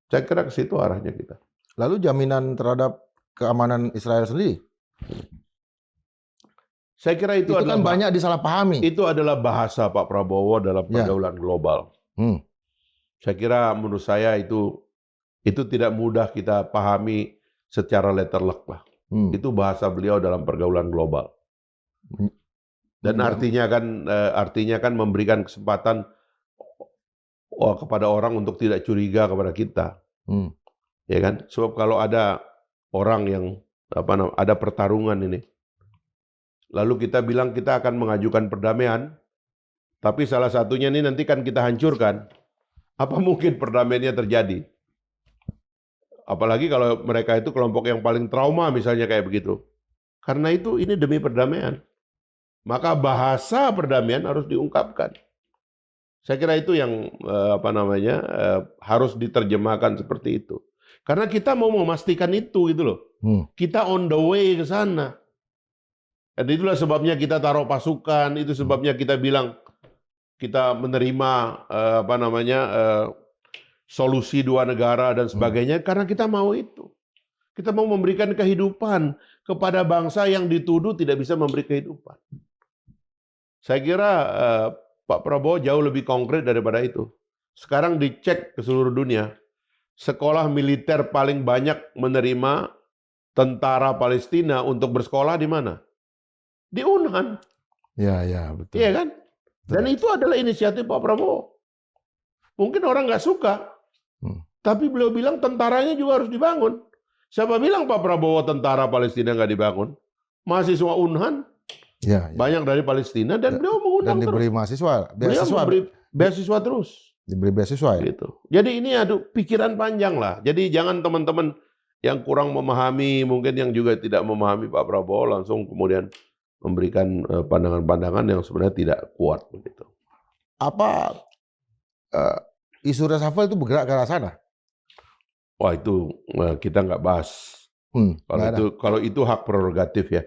Saya kira ke situ arahnya kita. Lalu jaminan terhadap keamanan Israel sendiri? Saya kira itu kan banyak disalahpahami. Itu adalah bahasa Pak Prabowo dalam pergaulan global. Saya kira menurut saya itu tidak mudah kita pahami secara letterlek lah. Itu bahasa beliau dalam pergaulan global. Dan artinya kan memberikan kesempatan kepada orang untuk tidak curiga kepada kita. Ya kan? Sebab kalau ada orang yang ada pertarungan ini, lalu kita bilang kita akan mengajukan perdamaian, tapi salah satunya ini nanti kan kita hancurkan. Apa mungkin perdamaiannya terjadi? Apalagi kalau mereka itu kelompok yang paling trauma misalnya kayak begitu. Karena itu ini demi perdamaian. Maka bahasa perdamaian harus diungkapkan. Saya kira itu yang harus diterjemahkan seperti itu. Karena kita mau memastikan itu gitu loh. Kita on the way ke sana. Dan itulah sebabnya kita taruh pasukan, itu sebabnya kita bilang kita menerima solusi dua negara dan sebagainya, karena kita mau itu. Kita mau memberikan kehidupan kepada bangsa yang dituduh tidak bisa memberi kehidupan. Saya kira Pak Prabowo jauh lebih konkret daripada itu. Sekarang dicek ke seluruh dunia, sekolah militer paling banyak menerima tentara Palestina untuk bersekolah di mana? Di Unhan. Ya, betul. Iya kan? Dan itu adalah inisiatif Pak Prabowo. Mungkin orang nggak suka, tapi beliau bilang tentaranya juga harus dibangun. Siapa bilang Pak Prabowo tentara Palestina nggak dibangun? Mahasiswa Unhan banyak dari Palestina dan beliau mengundang dan diberi mahasiswa, beasiswa terus. Diberi beasiswa ya. Gitu. Jadi ini pikiran panjang lah. Jadi jangan teman-teman yang kurang memahami, mungkin yang juga tidak memahami Pak Prabowo langsung kemudian memberikan pandangan-pandangan yang sebenarnya tidak kuat begitu. Apa isu reshuffle itu bergerak ke arah sana? Wah itu kita nggak bahas. Kalau itu hak prerogatif ya.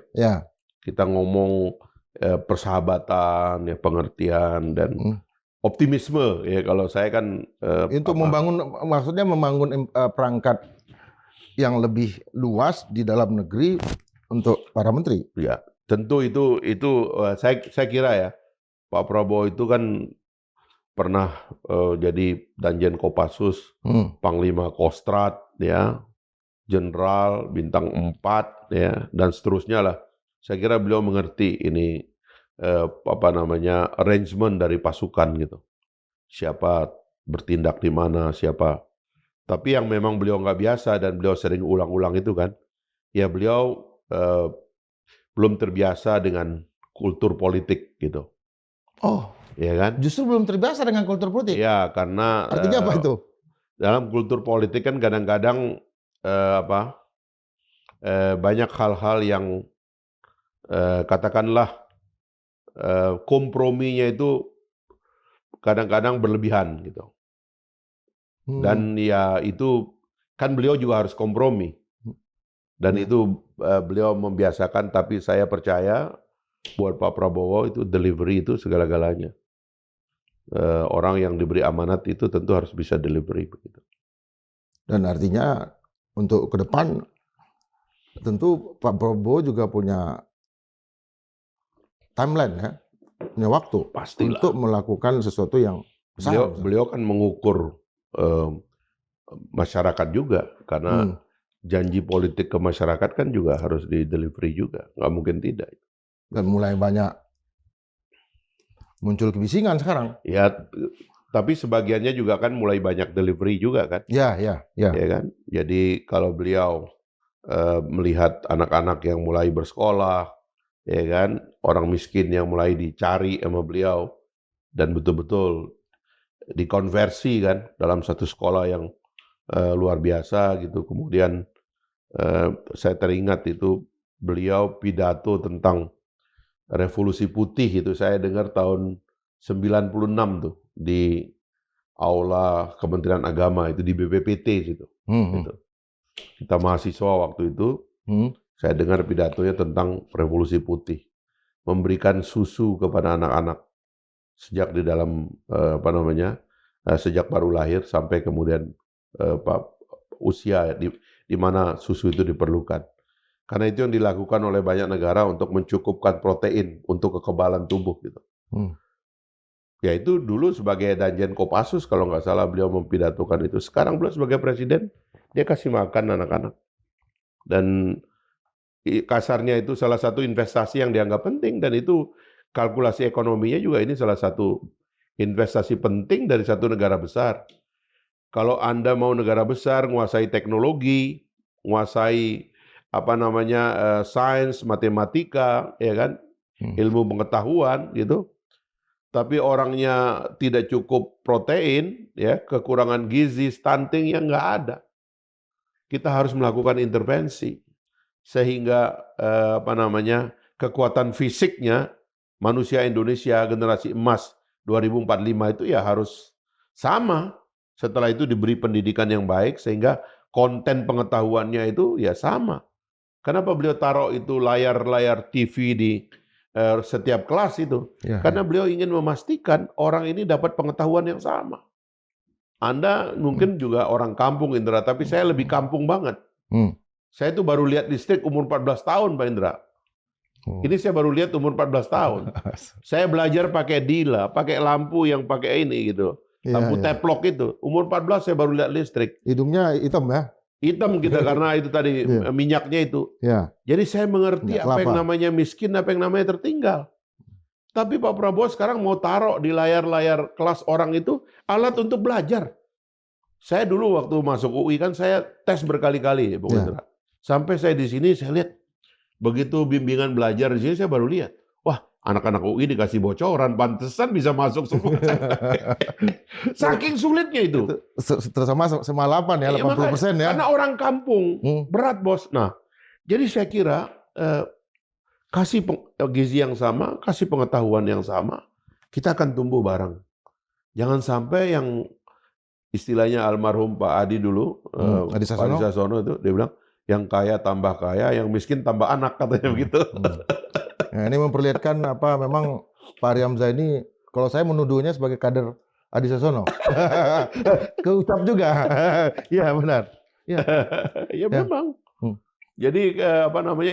Kita ngomong persahabatan, ya pengertian dan optimisme ya. Kalau saya kan untuk maksudnya membangun perangkat yang lebih luas di dalam negeri untuk para menteri. Ya. Tentu itu saya kira ya, Pak Prabowo itu kan pernah jadi Danjen Kopassus, Panglima Kostrad, ya, Jenderal bintang 4, ya, dan seterusnya lah. Saya kira beliau mengerti ini arrangement dari pasukan gitu. Siapa bertindak di mana, siapa. Tapi yang memang beliau nggak biasa dan beliau sering ulang-ulang itu kan, ya beliau belum terbiasa dengan kultur politik gitu. Oh, ya kan? Justru belum terbiasa dengan kultur politik. Ya, karena Artinya apa itu? dalam kultur politik kan kadang-kadang banyak hal-hal yang katakanlah komprominya itu kadang-kadang berlebihan gitu. Dan ya itu kan beliau juga harus kompromi. Dan itu beliau membiasakan, tapi saya percaya buat Pak Prabowo itu delivery itu segala-galanya. Orang yang diberi amanat itu tentu harus bisa delivery begitu. Dan artinya untuk ke depan tentu Pak Prabowo juga punya timeline ya, punya waktu. Pastilah. Untuk melakukan sesuatu yang besar. Beliau kan mengukur masyarakat juga, karena janji politik ke masyarakat kan juga harus di delivery juga, nggak mungkin tidak. Dan mulai banyak muncul kebisingan sekarang. Ya, tapi sebagiannya juga kan mulai banyak delivery juga kan. Ya kan. Jadi kalau beliau melihat anak-anak yang mulai bersekolah, ya kan, orang miskin yang mulai dicari sama beliau dan betul-betul dikonversi kan dalam satu sekolah yang luar biasa gitu. Kemudian saya teringat itu beliau pidato tentang Revolusi Putih itu saya dengar tahun 96 tuh di Aula Kementerian Agama itu di BPPT situ. Gitu. Kita mahasiswa waktu itu, saya dengar pidatonya tentang Revolusi Putih, memberikan susu kepada anak-anak sejak di dalam sejak baru lahir sampai kemudian usia di mana susu itu diperlukan. Karena itu yang dilakukan oleh banyak negara untuk mencukupkan protein untuk kekebalan tubuh gitu. Ya itu dulu sebagai Danjen Kopassus kalau nggak salah beliau mempidatokan itu. Sekarang beliau sebagai presiden dia kasih makan anak-anak. Dan kasarnya itu salah satu investasi yang dianggap penting, dan itu kalkulasi ekonominya juga ini salah satu investasi penting dari satu negara besar. Kalau Anda mau negara besar, nguasai teknologi, nguasai sains, matematika, ya kan, ilmu pengetahuan gitu. Tapi orangnya tidak cukup protein, ya, kekurangan gizi, stunting yang nggak ada. Kita harus melakukan intervensi sehingga kekuatan fisiknya manusia Indonesia generasi emas 2045 itu ya harus sama. Setelah itu diberi pendidikan yang baik sehingga konten pengetahuannya itu ya sama. Kenapa beliau taruh itu layar-layar TV di setiap kelas itu? Karena beliau ingin memastikan orang ini dapat pengetahuan yang sama. Anda mungkin juga orang kampung, Indra, tapi saya lebih kampung banget. Saya itu baru lihat listrik umur 14 tahun, Pak Indra. Ini saya baru lihat umur 14 tahun. Saya belajar pakai dila, pakai lampu yang pakai ini gitu. Lampu teplok itu. Umur 14 saya baru lihat listrik. Hidungnya hitam ya? Hitam kita karena itu tadi minyaknya itu. Jadi saya mengerti apa yang namanya miskin, apa yang namanya tertinggal. Tapi Pak Prabowo sekarang mau taruh di layar-layar kelas orang itu alat untuk belajar. Saya dulu waktu masuk UI kan saya tes berkali-kali, Bung Indra. Sampai saya di sini saya lihat begitu bimbingan belajar di sini saya baru lihat. Wah, anak-anak UI dikasih bocoran, pantesan bisa masuk semua. Saking sulitnya itu. Terutama sama 8 ya, 80% ya. Karena orang kampung, berat bos. Nah, jadi saya kira kasih gizi yang sama, kasih pengetahuan yang sama, kita akan tumbuh bareng. Jangan sampai yang istilahnya almarhum Pak Adi dulu, Adi Sasono itu, dia bilang, yang kaya tambah kaya, yang miskin tambah anak, katanya begitu. Nah, ini memperlihatkan memang Pak Ari Hamzah ini, kalau saya menuduhnya sebagai kader Adi Sasono. Keucap juga. Iya benar. Ya memang. Jadi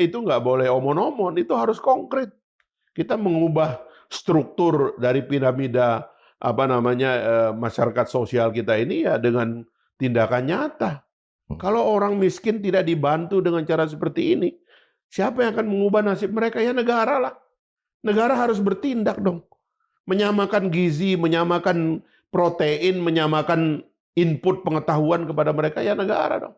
itu nggak boleh omon-omon, itu harus konkret. Kita mengubah struktur dari piramida masyarakat sosial kita ini ya dengan tindakan nyata. Kalau orang miskin tidak dibantu dengan cara seperti ini, siapa yang akan mengubah nasib mereka? Ya negara lah. Negara harus bertindak dong. Menyamakan gizi, menyamakan protein, menyamakan input pengetahuan kepada mereka, ya negara dong.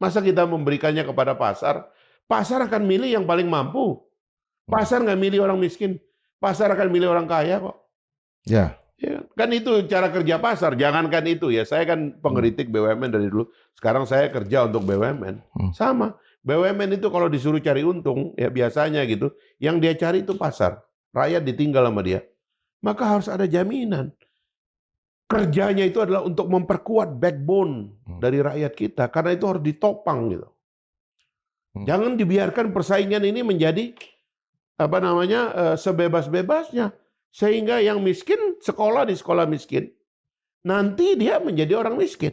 Masa kita memberikannya kepada pasar? Pasar akan milih yang paling mampu. Pasar nggak milih orang miskin. Pasar akan milih orang kaya kok. Ya. Ya, kan itu cara kerja pasar. Jangankan itu ya, saya kan pengkritik BUMN dari dulu. Sekarang saya kerja untuk BUMN. Sama. BUMN itu kalau disuruh cari untung, ya biasanya gitu, yang dia cari itu pasar. Rakyat ditinggal sama dia. Maka harus ada jaminan. Kerjanya itu adalah untuk memperkuat backbone dari rakyat kita. Karena itu harus ditopang gitu. Jangan dibiarkan persaingan ini menjadi sebebas-bebasnya. Sehingga yang miskin sekolah di sekolah miskin. Nanti dia menjadi orang miskin.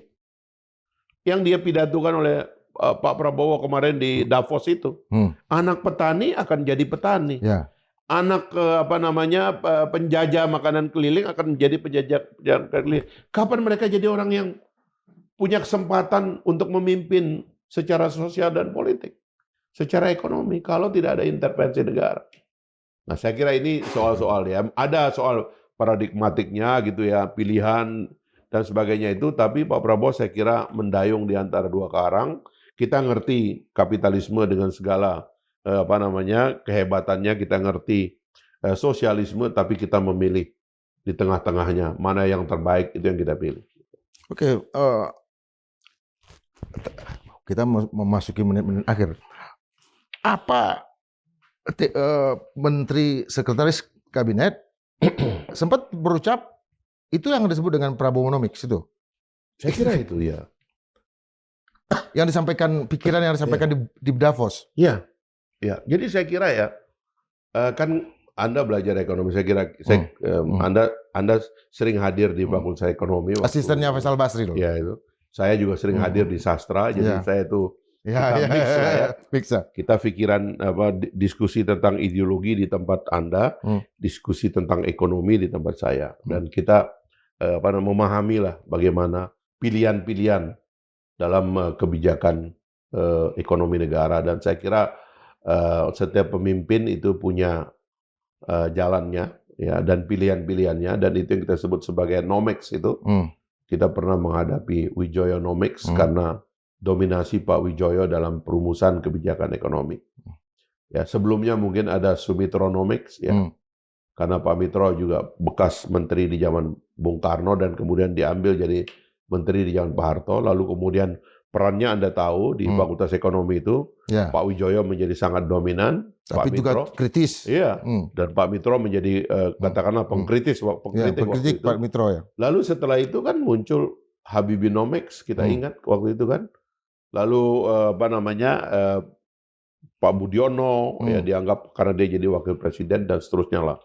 Yang dia pidatokan oleh Pak Prabowo kemarin di Davos itu. Anak petani akan jadi petani. Ya. Anak penjajah makanan keliling akan menjadi penjajah keliling. Kapan mereka jadi orang yang punya kesempatan untuk memimpin secara sosial dan politik? Secara ekonomi, kalau tidak ada intervensi negara. Nah, saya kira ini soal-soal ya. Ada soal paradigmatiknya gitu ya, pilihan dan sebagainya itu, tapi Pak Prabowo saya kira mendayung di antara dua karang. Kita ngerti kapitalisme dengan segala kehebatannya, kita ngerti sosialisme, tapi kita memilih di tengah-tengahnya mana yang terbaik, itu yang kita pilih. Oke, kita memasuki menit-menit akhir. Apa Menteri Sekretaris Kabinet sempat berucap itu yang disebut dengan Prabowonomics itu? Saya kira itu ya. Yang disampaikan, pikiran yang disampaikan di Davos. Iya. Ya, jadi saya kira ya, kan Anda belajar ekonomi. Saya kira Anda sering hadir di Fakultas Ekonomi. Asistennya Faisal Basri loh. Ya itu. Saya juga sering hadir di sastra. Jadi saya itu kita pikiran diskusi tentang ideologi di tempat Anda, diskusi tentang ekonomi di tempat saya, dan kita memahami lah bagaimana pilihan-pilihan dalam kebijakan ekonomi negara, dan saya kira setiap pemimpin itu punya jalannya ya, dan pilihan-pilihannya, dan itu yang kita sebut sebagai nomex itu. Kita pernah menghadapi Wijoyonomics karena dominasi Pak Wijoyo dalam perumusan kebijakan ekonomi. Ya, sebelumnya mungkin ada Sumitronomics ya. Karena Pak Mitro juga bekas menteri di zaman Bung Karno dan kemudian diambil jadi menteri di zaman Pak Harto, lalu kemudian perannya Anda tahu di Fakultas Ekonomi itu, Pak Wijoyo menjadi sangat dominan, tapi Pak juga Mitro kritis. Iya, dan Pak Mitro menjadi katakanlah pengkritik waktu itu. Pak Mitro ya. Lalu setelah itu kan muncul Habibinomics, kita ingat waktu itu kan. Lalu Pak Budiono ya dianggap karena dia jadi wakil presiden dan seterusnya lah.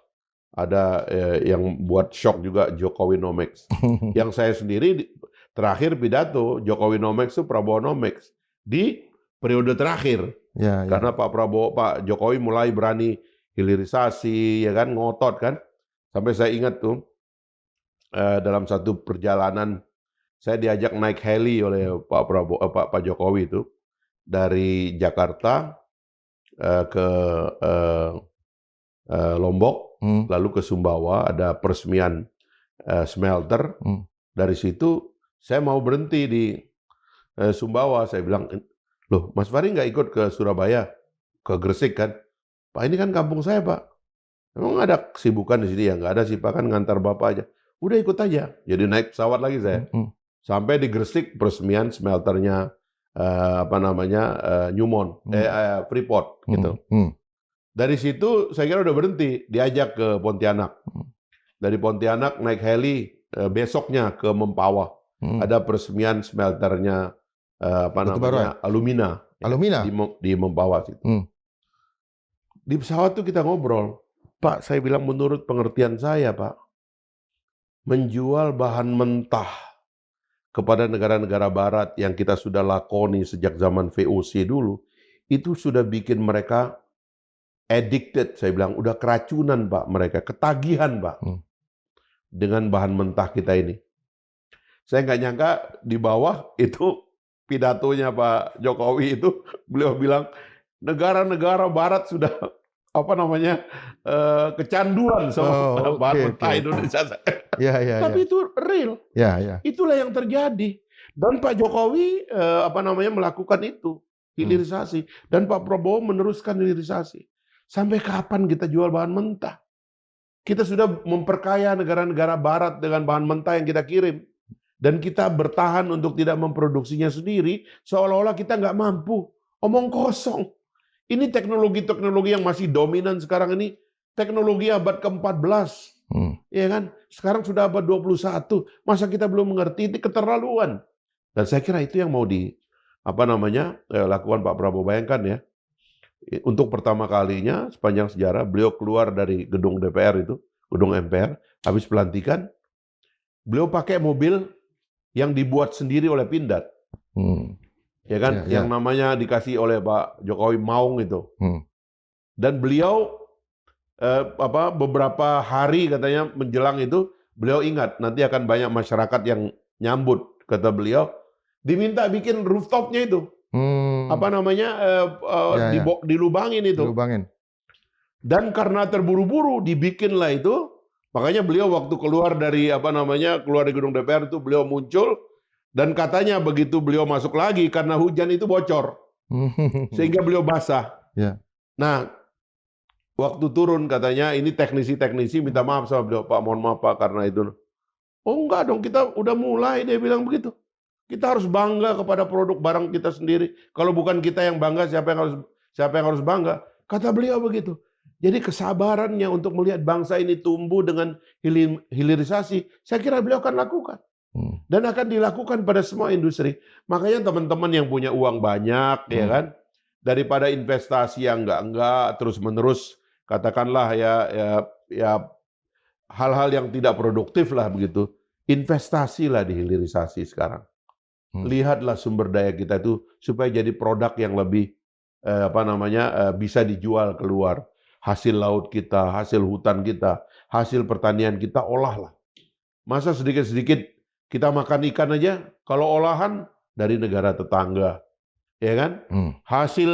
Ada yang buat shock juga Jokowinomics. Yang saya sendiri terakhir pidato Jokowinomics itu Prabowonomics di periode terakhir. Karena Pak Jokowi mulai berani hilirisasi, ya kan, ngotot kan. Sampai saya ingat tuh dalam satu perjalanan saya diajak naik heli oleh Pak Jokowi itu dari Jakarta ke Lombok, lalu ke Sumbawa, ada peresmian smelter. Dari situ saya mau berhenti di Sumbawa. Saya bilang, loh Mas Fahri nggak ikut ke Surabaya, ke Gresik kan? Pak, ini kan kampung saya Pak. Emang ada kesibukan di sini? Ya nggak ada sih Pak, kan ngantar Bapak aja. Udah ikut aja. Jadi naik pesawat lagi saya. Sampai di Gresik peresmian smelternya Newmont, Freeport gitu. Dari situ saya kira udah berhenti, diajak ke Pontianak. Dari Pontianak naik heli besoknya ke Mempawah. Ada peresmian smelternya Alumina. Alumina di Mempawah situ. Di pesawat tuh kita ngobrol. Pak, saya bilang menurut pengertian saya, Pak, menjual bahan mentah kepada negara-negara barat yang kita sudah lakoni sejak zaman VOC dulu, itu sudah bikin mereka addicted, saya bilang, udah keracunan Pak, mereka ketagihan Pak. dengan bahan mentah kita ini. Saya nggak nyangka di bawah itu pidatonya Pak Jokowi itu beliau bilang negara-negara Barat sudah kecanduan sama Oh, bahan oke, mentah oke. Indonesia. Ya, ya, ya. Tapi itu real. Ya, ya. Itulah yang terjadi. Dan Pak Jokowi melakukan itu, hilirisasi. Dan Pak Prabowo meneruskan hilirisasi. Sampai kapan kita jual bahan mentah? Kita sudah memperkaya negara-negara Barat dengan bahan mentah yang kita kirim. Dan kita bertahan untuk tidak memproduksinya sendiri, seolah-olah kita nggak mampu. Omong kosong. Ini teknologi-teknologi yang masih dominan sekarang ini, teknologi abad ke-14. Ya kan? Sekarang sudah abad 21. Masa kita belum mengerti? Ini keterlaluan. Dan saya kira itu yang mau lakukan Pak Prabowo. Bayangkan ya, untuk pertama kalinya sepanjang sejarah beliau keluar dari gedung DPR itu, gedung MPR, habis pelantikan, beliau pakai mobil yang dibuat sendiri oleh Pindad. Ya kan? Ya, ya. Yang namanya dikasih oleh Pak Jokowi Maung itu. Dan beliau beberapa hari katanya menjelang itu, beliau ingat nanti akan banyak masyarakat yang nyambut, kata beliau, diminta bikin rooftopnya itu. Dilubangin itu. Dilubangin. Dan karena terburu-buru dibikinlah itu, makanya beliau waktu keluar dari gedung DPR itu beliau muncul dan katanya begitu beliau masuk lagi karena hujan itu bocor. Sehingga beliau basah. Ya. Nah, waktu turun katanya ini teknisi minta maaf sama beliau, Pak, mohon maaf Pak karena itu. Oh enggak dong, kita udah mulai, dia bilang begitu. Kita harus bangga kepada produk barang kita sendiri. Kalau bukan kita yang bangga, siapa yang harus bangga? Kata beliau begitu. Jadi kesabarannya untuk melihat bangsa ini tumbuh dengan hilirisasi, saya kira beliau akan lakukan. Dan akan dilakukan pada semua industri. Makanya teman-teman yang punya uang banyak, ya kan, daripada investasi yang enggak terus-menerus, katakanlah ya hal-hal yang tidak produktif lah begitu. Investasilah di hilirisasi sekarang. Lihatlah sumber daya kita itu supaya jadi produk yang lebih bisa dijual keluar. Hasil laut kita, hasil hutan kita, hasil pertanian kita olahlah. Masa sedikit-sedikit kita makan ikan aja, kalau olahan dari negara tetangga, ya kan? Hasil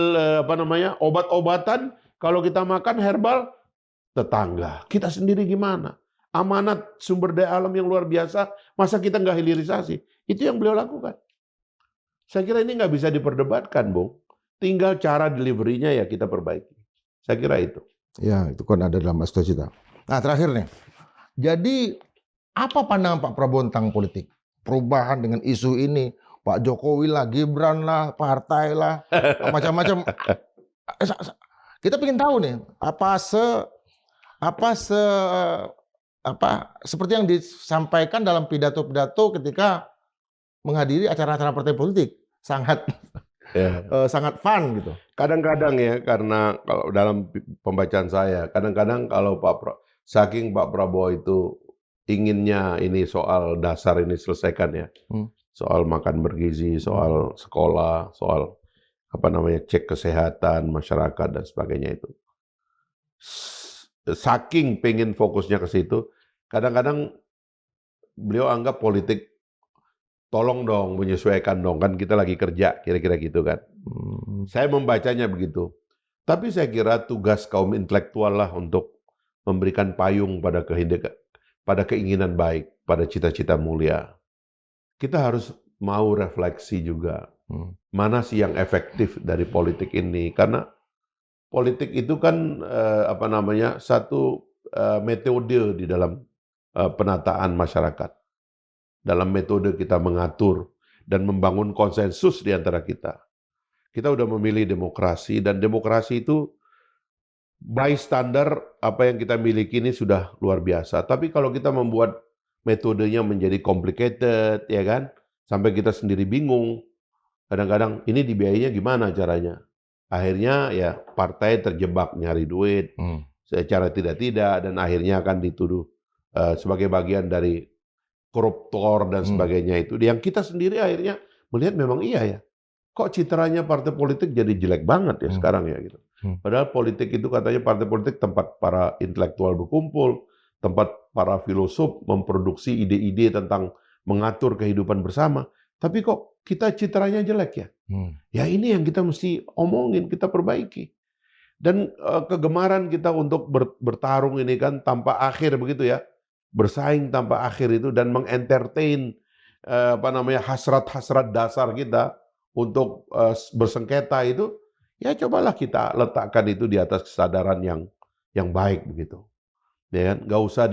obat-obatan kalau kita makan herbal tetangga. Kita sendiri gimana? Amanat sumber daya alam yang luar biasa, masa kita nggak hilirisasi? Itu yang beliau lakukan. Saya kira ini nggak bisa diperdebatkan, Bung. Tinggal cara delivery-nya ya kita perbaiki. Saya kira itu. Ya, itu kan ada dalam cita. Nah, terakhir nih. Jadi, apa pandangan Pak Prabowo tentang politik? Perubahan dengan isu ini, Pak Jokowi lah, Gibran lah, partai lah, macam-macam. Kita ingin tahu nih, seperti yang disampaikan dalam pidato-pidato ketika menghadiri acara-acara partai politik, sangat fun gitu. Kadang-kadang ya, karena kalau dalam pembacaan saya, kadang-kadang kalau saking Pak Prabowo itu inginnya ini soal dasar ini selesaikan ya, soal makan bergizi, soal sekolah, soal cek kesehatan masyarakat dan sebagainya itu. Saking pengen fokusnya ke situ, kadang-kadang beliau anggap politik tolong dong menyesuaikan dong, kan kita lagi kerja, kira-kira gitu kan. Saya membacanya begitu. Tapi saya kira tugas kaum intelektual lah untuk memberikan payung pada keinginan baik, pada cita-cita mulia. Kita harus mau refleksi juga. Mana sih yang efektif dari politik ini? Karena politik itu kan satu metode di dalam penataan masyarakat. Dalam metode kita mengatur dan membangun konsensus di antara kita. Kita udah memilih demokrasi, dan demokrasi itu by standar apa yang kita miliki ini sudah luar biasa. Tapi kalau kita membuat metodenya menjadi complicated, ya kan, sampai kita sendiri bingung, kadang-kadang ini dibiayainya gimana caranya. Akhirnya ya partai terjebak nyari duit secara tidak-tidak, dan akhirnya akan dituduh sebagai bagian dari koruptor dan sebagainya itu. Yang kita sendiri akhirnya melihat memang iya ya. Kok citranya partai politik jadi jelek banget ya sekarang ya gitu. Padahal politik itu katanya partai politik tempat para intelektual berkumpul, tempat para filosof memproduksi ide-ide tentang mengatur kehidupan bersama. Tapi kok kita citranya jelek ya? Ya ini yang kita mesti omongin, kita perbaiki. Dan kegemaran kita untuk bertarung ini kan tanpa akhir begitu ya. Bersaing tanpa akhir itu dan mengentertain hasrat-hasrat dasar kita untuk bersengketa itu, ya cobalah kita letakkan itu di atas kesadaran yang baik begitu. Ya kan? Nggak usah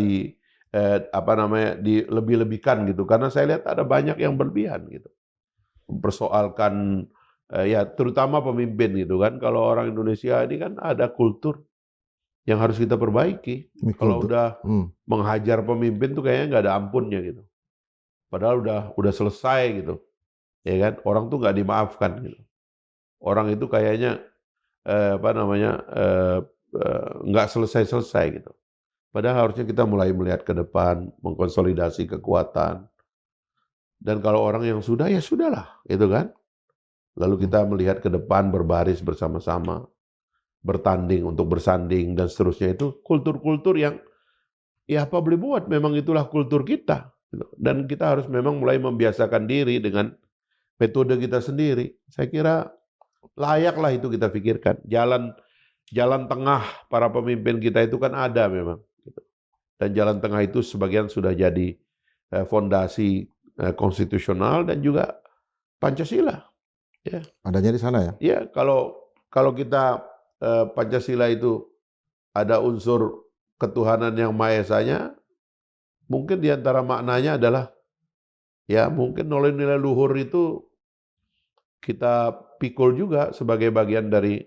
dilebih-lebihkan gitu, karena saya lihat ada banyak yang berlebihan gitu. Mempersoalkan ya terutama pemimpin gitu kan. Kalau orang Indonesia ini kan ada kultur yang harus kita perbaiki. Kalau udah menghajar pemimpin tuh kayaknya nggak ada ampunnya gitu. Padahal udah selesai gitu, ya kan? Orang tuh nggak dimaafkan gitu. Orang itu kayaknya nggak selesai-selesai gitu. Padahal harusnya kita mulai melihat ke depan, mengkonsolidasi kekuatan. Dan kalau orang yang sudah, ya sudahlah, gitu kan? Lalu kita melihat ke depan, berbaris bersama-sama, bertanding untuk bersanding, dan seterusnya. Itu kultur-kultur yang, ya apa boleh buat, memang itulah kultur kita. Gitu. Dan kita harus memang mulai membiasakan diri dengan metode kita sendiri. Saya kira layaklah itu kita pikirkan. Jalan tengah para pemimpin kita itu kan ada memang. Gitu. Dan jalan tengah itu sebagian sudah jadi fondasi konstitusional dan juga Pancasila. Ya. Adanya di sana ya? Ya, kalau kita Pancasila itu ada unsur ketuhanan yang Maha Esanya, mungkin di antara maknanya adalah ya mungkin nilai-nilai luhur itu kita pikul juga sebagai bagian dari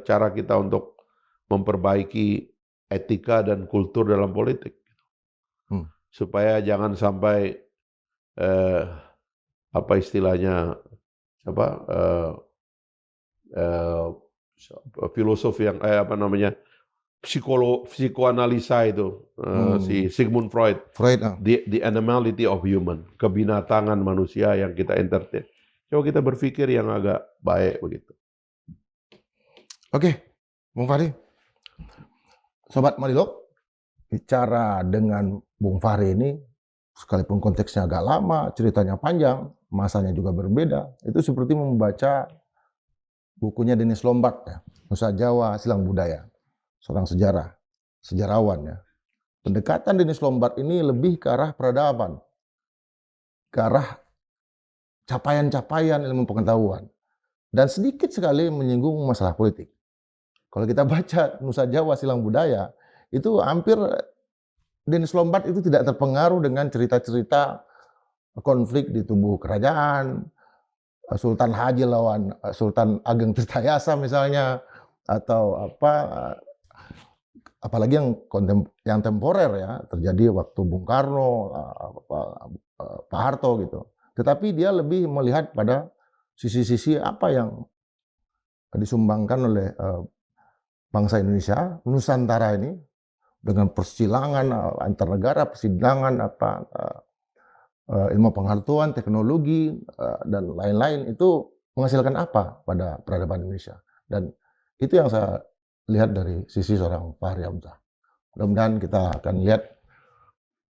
cara kita untuk memperbaiki etika dan kultur dalam politik. Supaya jangan sampai apa istilahnya filosof yang psikoanalisa itu si Sigmund Freud, the animality of human, kebinatangan manusia yang kita entertain. Coba kita berpikir yang agak baik begitu. Oke, Bung Fahri, Sobat Marilog, bicara dengan Bung Fahri ini, sekalipun konteksnya agak lama, ceritanya panjang, masanya juga berbeda, itu seperti membaca bukunya Dennis Lombard, ya, Nusa Jawa Silang Budaya, seorang sejarawan. Ya. Pendekatan Dennis Lombard ini lebih ke arah peradaban, ke arah capaian-capaian ilmu pengetahuan, dan sedikit sekali menyinggung masalah politik. Kalau kita baca Nusa Jawa Silang Budaya, itu hampir Dennis Lombard itu tidak terpengaruh dengan cerita-cerita konflik di tubuh kerajaan, Sultan Haji lawan Sultan Ageng Tirtayasa misalnya, atau apalagi yang temporer ya, terjadi waktu Bung Karno, Pak Harto gitu. Tetapi dia lebih melihat pada sisi-sisi apa yang disumbangkan oleh bangsa Indonesia, Nusantara ini, dengan persilangan antar negara, persilangan ilmu pengetahuan, teknologi, dan lain-lain, itu menghasilkan apa pada peradaban Indonesia. Dan itu yang saya lihat dari sisi seorang Fahri Hamzah. Mudah-mudahan kita akan lihat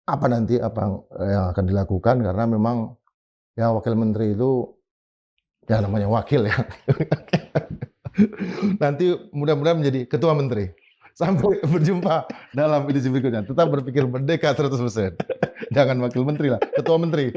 apa nanti yang akan dilakukan, karena memang ya wakil menteri itu ya namanya wakil ya. Nanti mudah-mudahan menjadi ketua menteri. Sampai berjumpa dalam edisi berikutnya. Tetap berpikir merdeka 100%. Jangan wakil menteri lah, ketua menteri.